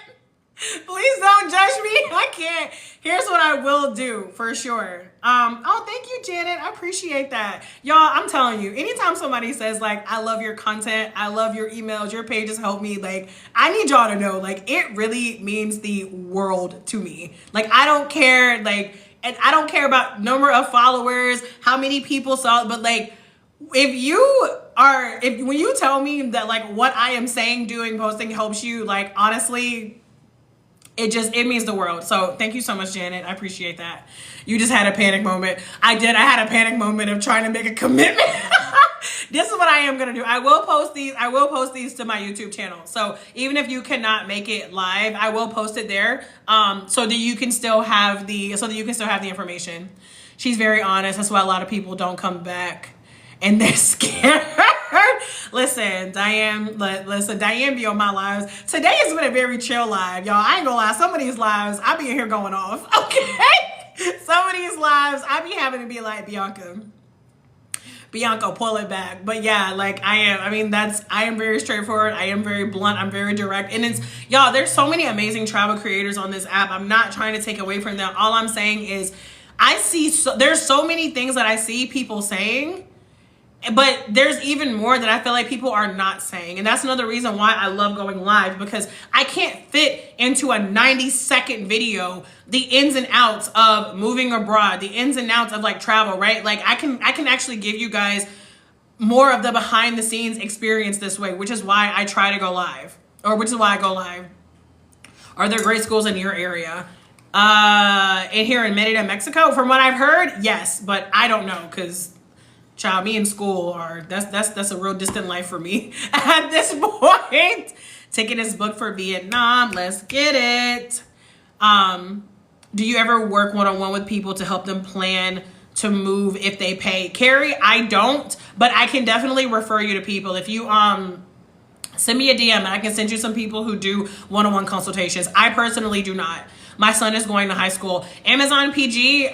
Please don't judge me. I can't. Here's what I will do for sure. Oh, thank you, Janet. I appreciate that. Y'all, I'm telling you, anytime somebody says like, I love your content, I love your emails, your pages help me, like, I need y'all to know, like, it really means the world to me. Like, I don't care, like, and I don't care about number of followers, how many people saw it, but like, when you tell me that like what I am saying, doing, posting helps you, like honestly, it means the world. So thank you so much, Janet. I appreciate that. You just had a panic moment. I had a panic moment of trying to make a commitment. This is what I am gonna do. I will post these to my YouTube channel. So even if you cannot make it live, I will post it there. So that you can still have the information. She's very honest. That's why a lot of people don't come back. And they're scared. Listen, Diane be on my lives. Today has been a very chill live, y'all. I ain't gonna lie. Some of these lives, I be in here going off, okay? Some of these lives, I be having to be like, Bianca, pull it back. But yeah, like I am very straightforward. I am very blunt. I'm very direct. And it's, y'all, there's so many amazing travel creators on this app. I'm not trying to take away from them. All I'm saying is there's so many things that I see people saying, but there's even more that I feel like people are not saying. And that's another reason why I love going live, because I can't fit into a 90-second video the ins and outs of moving abroad, the ins and outs of like travel, right? Like I can actually give you guys more of the behind the scenes experience this way, which is why I try to go live, or which is why I go live. Are there great schools in your area? In here in Merida, Mexico? From what I've heard, yes, but I don't know, because child, me in school that's a real distant life for me at this point. Ticket is booked for Vietnam. Let's get it. Do you ever work one-on-one with people to help them plan to move if they pay? Carrie, I don't, but I can definitely refer you to people. If you send me a DM and I can send you some people who do one-on-one consultations. I personally do not. My son is going to high school. Amazon PG,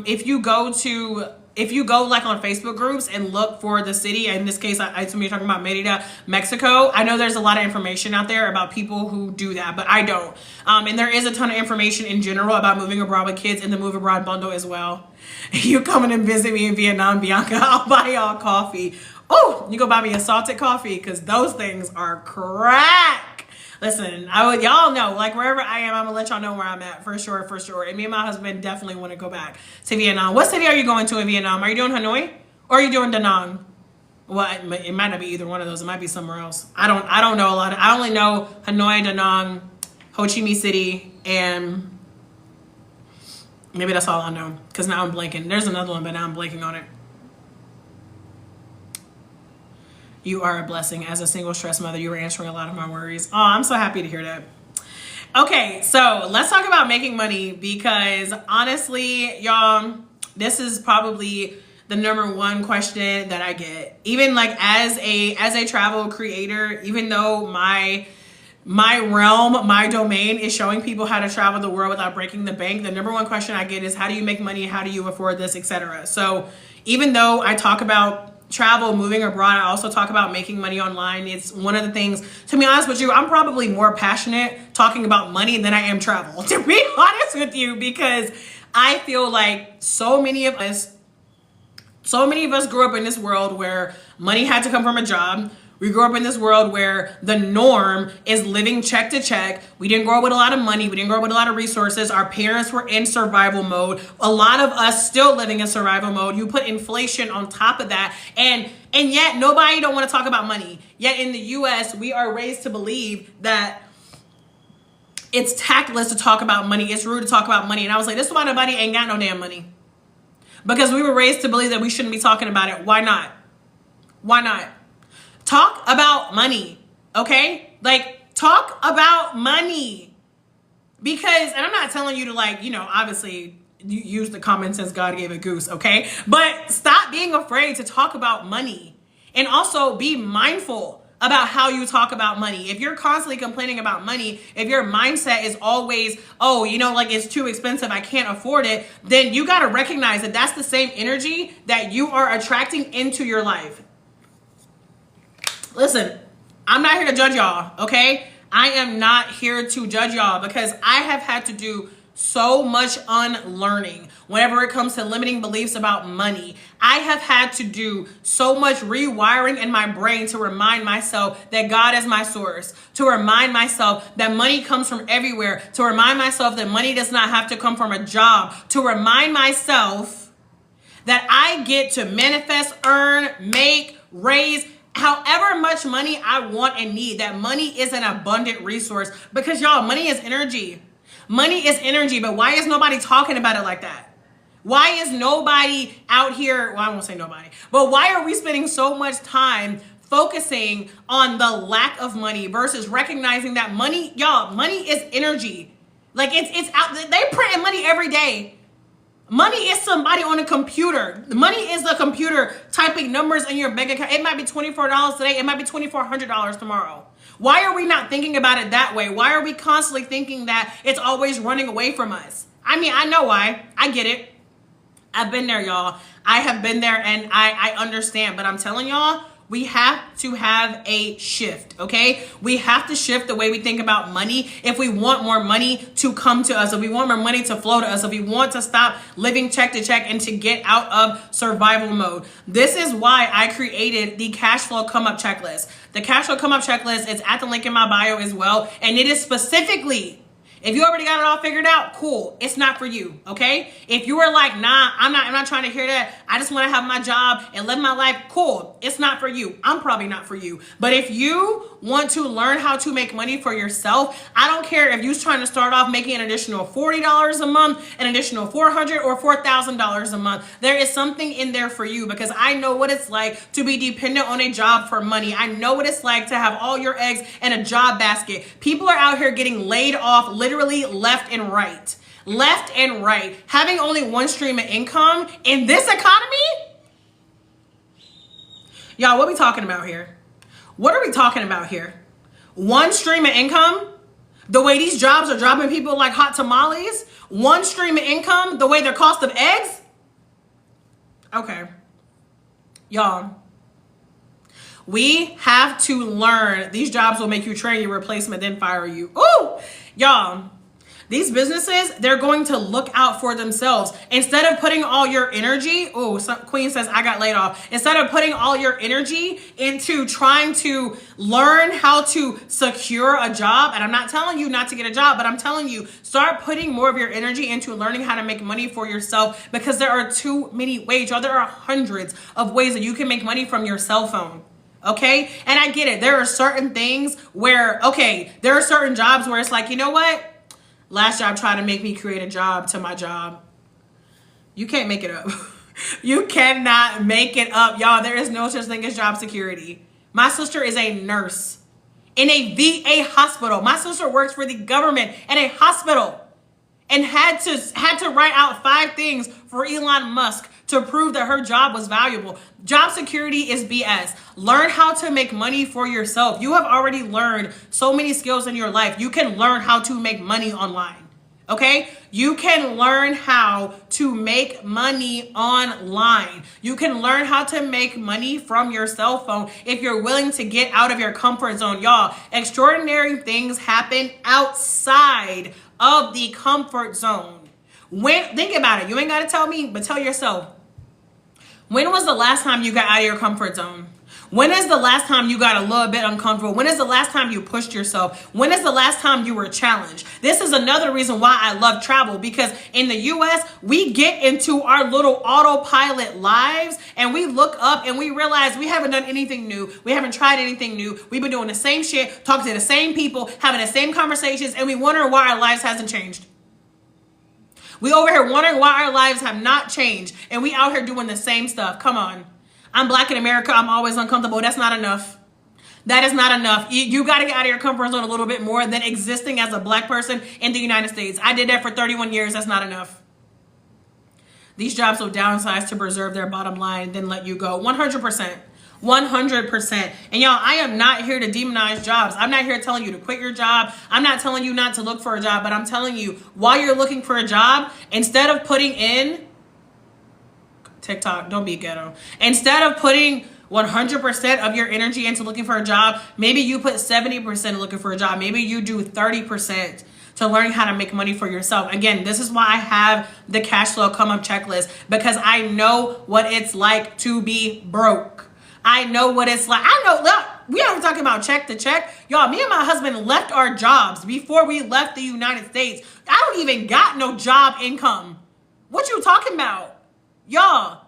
if you go like on Facebook groups and look for the city, in this case, I assume you're talking about Merida, Mexico. I know there's a lot of information out there about people who do that, but I don't. And there is a ton of information in general about moving abroad with kids in the Move Abroad bundle as well. You coming and visit me in Vietnam, Bianca, I'll buy y'all coffee. Oh, you go buy me a salted coffee, because those things are crack. Listen, y'all know, like wherever I am, I'm gonna let y'all know where I'm at for sure. And me and my husband definitely want to go back to Vietnam. What city are you going to in Vietnam? Are you doing Hanoi or are you doing Da Nang? Well, it might not be either one of those. It might be somewhere else. I don't know a lot. I only know Hanoi, Da Nang, Ho Chi Minh City, and maybe that's all I know, because now I'm blanking. There's another one, but now I'm blanking on it. You are a blessing. As a single stress mother, you were answering a lot of my worries. Oh, I'm so happy to hear that. Okay, so let's talk about making money, because honestly, y'all, this is probably the number one question that I get. Even like as a travel creator, even though my realm, my domain is showing people how to travel the world without breaking the bank, the number one question I get is, how do you make money? How do you afford this, etc.? So even though I talk about travel, moving abroad, I also talk about making money online. It's one of the things, to be honest with you, I'm probably more passionate talking about money than I am travel, to be honest with you, because I feel like so many of us grew up in this world where money had to come from a job, We grew up in this world where the norm is living check to check. We didn't grow up with a lot of money. We didn't grow up with a lot of resources. Our parents were in survival mode. A lot of us still living in survival mode. You put inflation on top of that. And yet nobody don't want to talk about money. Yet in the US, we are raised to believe that it's tactless to talk about money. It's rude to talk about money. And I was like, this is why nobody ain't got no damn money. Because we were raised to believe that we shouldn't be talking about it. Why not? Why not? Talk about money, okay? Like, talk about money. Because, and I'm not telling you to, like, you know, obviously use the common sense God gave a goose, okay? But stop being afraid to talk about money. And also be mindful about how you talk about money. If you're constantly complaining about money, if your mindset is always, oh, you know, like it's too expensive, I can't afford it, then you got to recognize that that's the same energy that you are attracting into your life. Listen, I'm not here to judge y'all, okay? I am not here to judge y'all because I have had to do so much unlearning whenever it comes to limiting beliefs about money. I have had to do so much rewiring in my brain to remind myself that God is my source, to remind myself that money comes from everywhere, to remind myself that money does not have to come from a job, to remind myself that I get to manifest, earn, make, raise, however much money I want and need. That money is an abundant resource because y'all, money is energy. Money is energy, but why is nobody talking about it like that? Why is nobody out here, well, I won't say nobody, but why are we spending so much time focusing on the lack of money versus recognizing that money, y'all, money is energy. Like it's out, they printing money every day. Money is somebody on a computer. Money is the computer typing numbers in your bank account. It might be $24 today. It might be $2,400 tomorrow. Why are we not thinking about it that way? Why are we constantly thinking that it's always running away from us? I mean, I know why. I get it. I've been there, y'all. I have been there and I understand. But I'm telling y'all, we have to have a shift, okay? We have to shift the way we think about money if we want more money to come to us, if we want more money to flow to us, if we want to stop living check to check and to get out of survival mode. This is why I created the cash flow come up checklist. The cash flow come up checklist is at the link in my bio as well. And it is specifically, if you already got it all figured out, cool. It's not for you, okay? If you are like, nah, I'm not trying to hear that. I just want to have my job and live my life, cool. It's not for you. I'm probably not for you. But if you want to learn how to make money for yourself, I don't care if you're trying to start off making an additional $40 a month, an additional $400 or $4,000 a month. There is something in there for you because I know what it's like to be dependent on a job for money. I know what it's like to have all your eggs in a job basket. People are out here getting laid off literally left and right. Left and right. Having only one stream of income in this economy? Y'all, what are we talking about here? What are we talking about here? One stream of income? The way these jobs are dropping people like hot tamales? One stream of income? The way their cost of eggs? Okay. Y'all, we have to learn. These jobs will make you train your replacement, then fire you. Ooh, y'all. These businesses, they're going to look out for themselves. Instead of putting all your energy, Queen says, I got laid off. Instead of putting all your energy into trying to learn how to secure a job, and I'm not telling you not to get a job, but I'm telling you, start putting more of your energy into learning how to make money for yourself because there are too many ways, y'all. There are hundreds of ways that you can make money from your cell phone. Okay. And I get it. There are certain things where, okay, there are certain jobs where it's like, you know what? Last job tried to make me create a job to my job. You can't make it up. You cannot make it up. Y'all, there is no such thing as job security. My sister is a nurse in a VA hospital. My sister works for the government in a hospital and had to write out 5 things for Elon Musk to prove that her job was valuable. Job security is BS. Learn how to make money for yourself. You have already learned so many skills in your life. You can learn how to make money online. Okay? You can learn how to make money online. You can learn how to make money from your cell phone if you're willing to get out of your comfort zone. Y'all, extraordinary things happen outside of the comfort zone. Think about it. You ain't got to tell me, but tell yourself. When was the last time you got out of your comfort zone? When is the last time you got a little bit uncomfortable? When is the last time you pushed yourself? When is the last time you were challenged? This is another reason why I love travel, because in the US, we get into our little autopilot lives and we look up and we realize we haven't done anything new. We haven't tried anything new. We've been doing the same shit, talking to the same people, having the same conversations, and we wonder why our lives hasn't changed. We over here wondering why our lives have not changed, and we out here doing the same stuff. Come on. I'm Black in America. I'm always uncomfortable. That's not enough. That is not enough. You got to get out of your comfort zone a little bit more than existing as a Black person in the United States. I did that for 31 years. That's not enough. These jobs will downsize to preserve their bottom line, then let you go. 100%. 100%. And y'all, I am not here to demonize jobs. I'm not here telling you to quit your job. I'm not telling you not to look for a job, but I'm telling you, while you're looking for a job, instead of putting in TikTok, don't be ghetto. Instead of putting 100% of your energy into looking for a job, maybe you put 70% looking for a job. Maybe you do 30% to learn how to make money for yourself. Again, this is why I have the cash flow come up checklist, because I know what it's like to be broke. I know what it's like. I know, look, we are talking about check to check. Y'all, me and my husband left our jobs before we left the United States. I don't even got no job income. What you talking about? Y'all.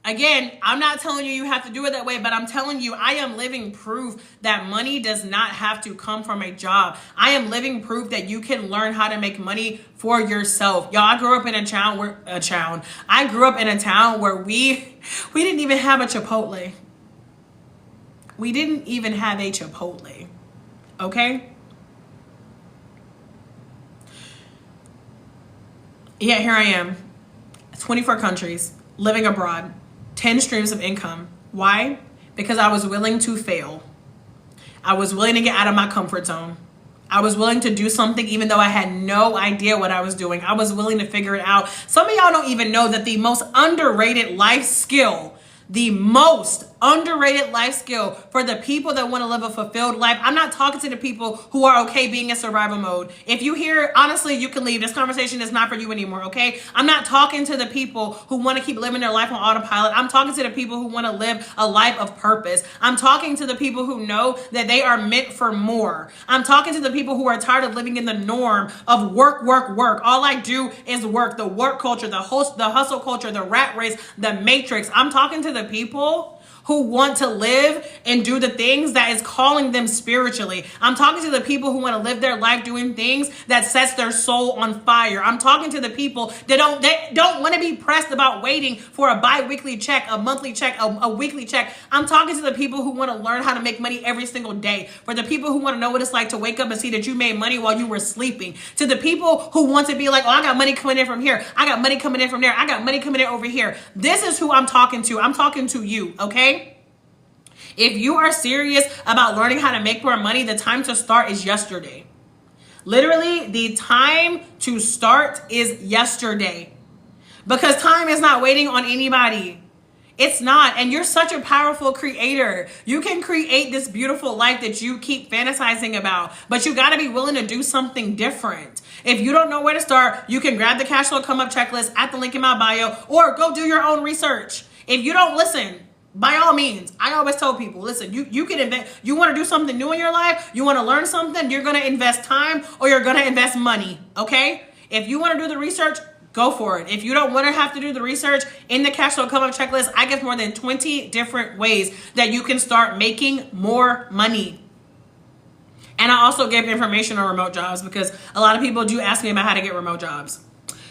Again, I'm not telling you have to do it that way, but I'm telling you, I am living proof that money does not have to come from a job. I am living proof that you can learn how to make money for yourself. Y'all, I grew up in I grew up in a town where we didn't even have a Chipotle. We didn't even have a Chipotle. Okay? Yeah, here I am. 24 countries, living abroad. 10 streams of income. Why? Because I was willing to fail. I was willing to get out of my comfort zone. I was willing to do something even though I had no idea what I was doing. I was willing to figure it out. Some of y'all don't even know that the most underrated life skill, for the people that want to live a fulfilled life. I'm not talking to the people who are okay being in survival mode. If you hear, honestly, you can leave. This conversation is not for you anymore, okay? I'm not talking to the people who want to keep living their life on autopilot. I'm talking to the people who want to live a life of purpose. I'm talking to the people who know that they are meant for more. I'm talking to the people who are tired of living in the norm of work, work, work. All I do is work. The work culture, the hustle culture, the rat race, the matrix. I'm talking to the people who want to live and do the things that is calling them spiritually. I'm talking to the people who want to live their life doing things that sets their soul on fire. I'm talking to the people that don't want to be pressed about waiting for a bi-weekly check, a monthly check, a weekly check. I'm talking to the people who want to learn how to make money every single day. For the people who want to know what it's like to wake up and see that you made money while you were sleeping. To the people who want to be like, oh, I got money coming in from here. I got money coming in from there. I got money coming in over here. This is who I'm talking to. I'm talking to you, okay? If you are serious about learning how to make more money, the time to start is yesterday. Literally, the time to start is yesterday. Because time is not waiting on anybody. It's not. And you're such a powerful creator. You can create this beautiful life that you keep fantasizing about. But you got to be willing to do something different. If you don't know where to start, you can grab the cash flow come up checklist at the link in my bio, or go do your own research. If you don't listen, by all means, I always tell people, listen, you can invest. You want to do something new in your life, you want to learn something, you're going to invest time or you're going to invest money, okay? If you want to do the research, go for it. If you don't want to have to do the research, in the cash flow come up checklist, I give more than 20 different ways that you can start making more money. And I also give information on remote jobs, because a lot of people do ask me about how to get remote jobs.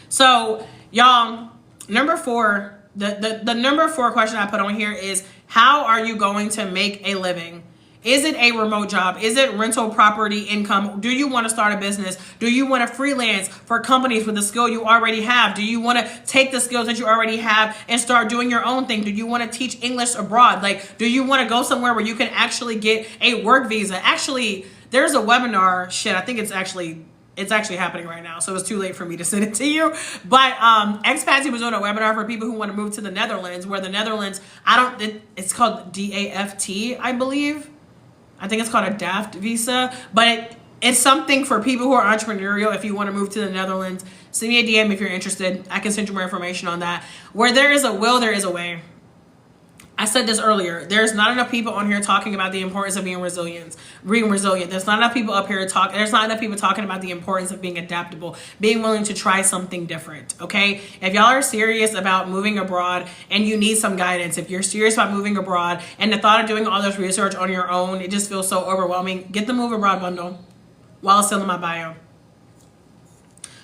So y'all, number 4, the number 4 question I put on here is, how are you going to make a living? Is it a remote job? Is it rental property income? Do you want to start a business? Do you want to freelance for companies with the skill you already have? Do you want to take the skills that you already have and start doing your own thing? Do you want to teach English abroad? Like, do you want to go somewhere where you can actually get a work visa? Actually, there's a webinar, I think it's actually happening right now, so it's too late for me to send it to you. But Expatsy was doing a webinar for people who want to move to the Netherlands, where the Netherlands, it's called DAFT, I believe. I think it's called a DAFT visa, but it's something for people who are entrepreneurial. If you want to move to the Netherlands, send me a DM if you're interested. I can send you more information on that. Where there is a will, there is a way. I said this earlier. There's not enough people on here talking about the importance of being resilient. Being resilient. There's not enough people up here talk. There's not enough people talking about the importance of being adaptable, being willing to try something different. Okay, if y'all are serious about moving abroad and you need some guidance, if you're serious about moving abroad and the thought of doing all this research on your own, it just feels so overwhelming. Get the Move Abroad bundle while it's still in my bio.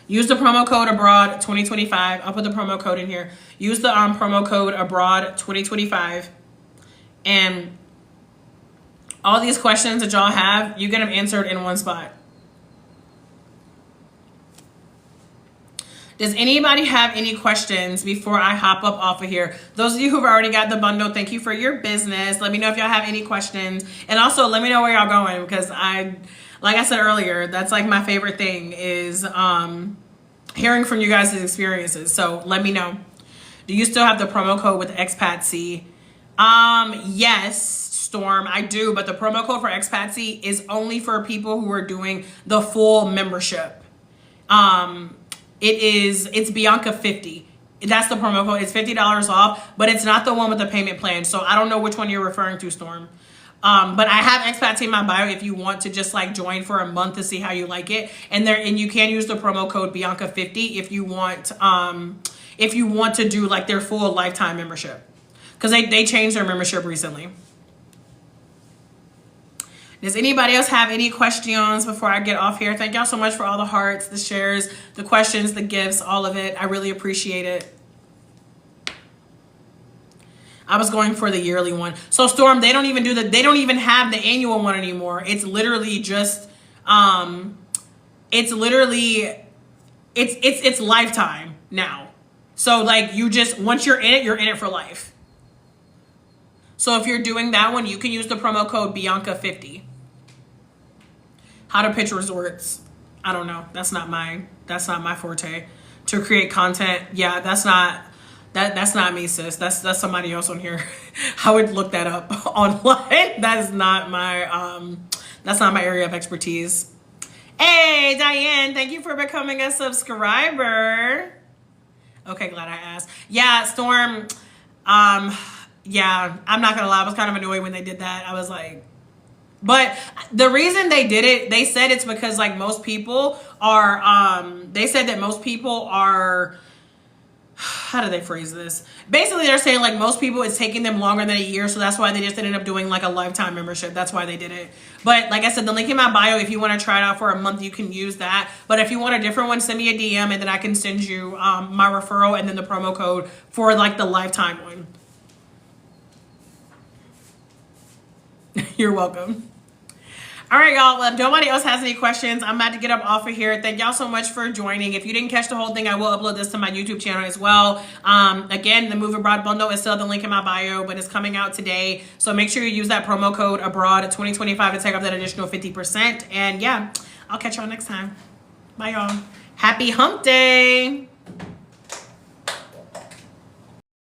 Use the promo code abroad 2025. I'll put the promo code in here. Use the promo code abroad 2025. And all these questions that y'all have, you get them answered in one spot. Does anybody have any questions before I hop up off of here? Those of you who've already got the bundle, thank you for your business. Let me know if y'all have any questions. And also let me know where y'all going, because like I said earlier, that's like my favorite thing is hearing from you guys' experiences. So let me know. Do you still have the promo code with Expatsy? Yes, Storm, I do. But the promo code for Expatsy is only for people who are doing the full membership. It's Bianca 50. That's the promo code. It's $50 off, but it's not the one with the payment plan. So I don't know which one you're referring to, Storm. But I have Expatsy in my bio if you want to just like join for a month to see how you like it. And you can use the promo code Bianca 50 if you want to do like their full lifetime membership. Because they changed their membership recently. Does anybody else have any questions before I get off here? Thank y'all so much for all the hearts, the shares, the questions, the gifts, all of it. I really appreciate it. I was going for the yearly one. So Storm, they don't even have the annual one anymore. It's literally just it's lifetime now. So like once you're in it for life. So if you're doing that one, you can use the promo code Bianca50. How to pitch resorts. I don't know. That's not my forte. To create content. Yeah, that's not me, sis. That's somebody else on here. I would look that up online. That is not my area of expertise. Hey, Diane, thank you for becoming a subscriber. Okay, glad I asked. Yeah, Storm, yeah, I'm not gonna lie, I was kind of annoyed when they did that. I was like, but the reason they did it, they said it's because like most people are, they said that most people are, how do they phrase this? Basically, they're saying like most people, it's taking them longer than a year. So that's why they just ended up doing like a lifetime membership. That's why they did it. But like I said, the link in my bio, if you want to try it out for a month, you can use that. But if you want a different one, send me a DM and then I can send you my referral and then the promo code for like the lifetime one. You're welcome. All right, y'all. Well, if nobody else has any questions, I'm about to get up off of here. Thank y'all so much for joining. If you didn't catch the whole thing, I will upload this to my YouTube channel as well. Again, the Move Abroad bundle is still the link in my bio, but it's coming out today. So make sure you use that promo code abroad 2025 to take up that additional 50%. And yeah, I'll catch y'all next time. Bye, y'all. Happy hump day.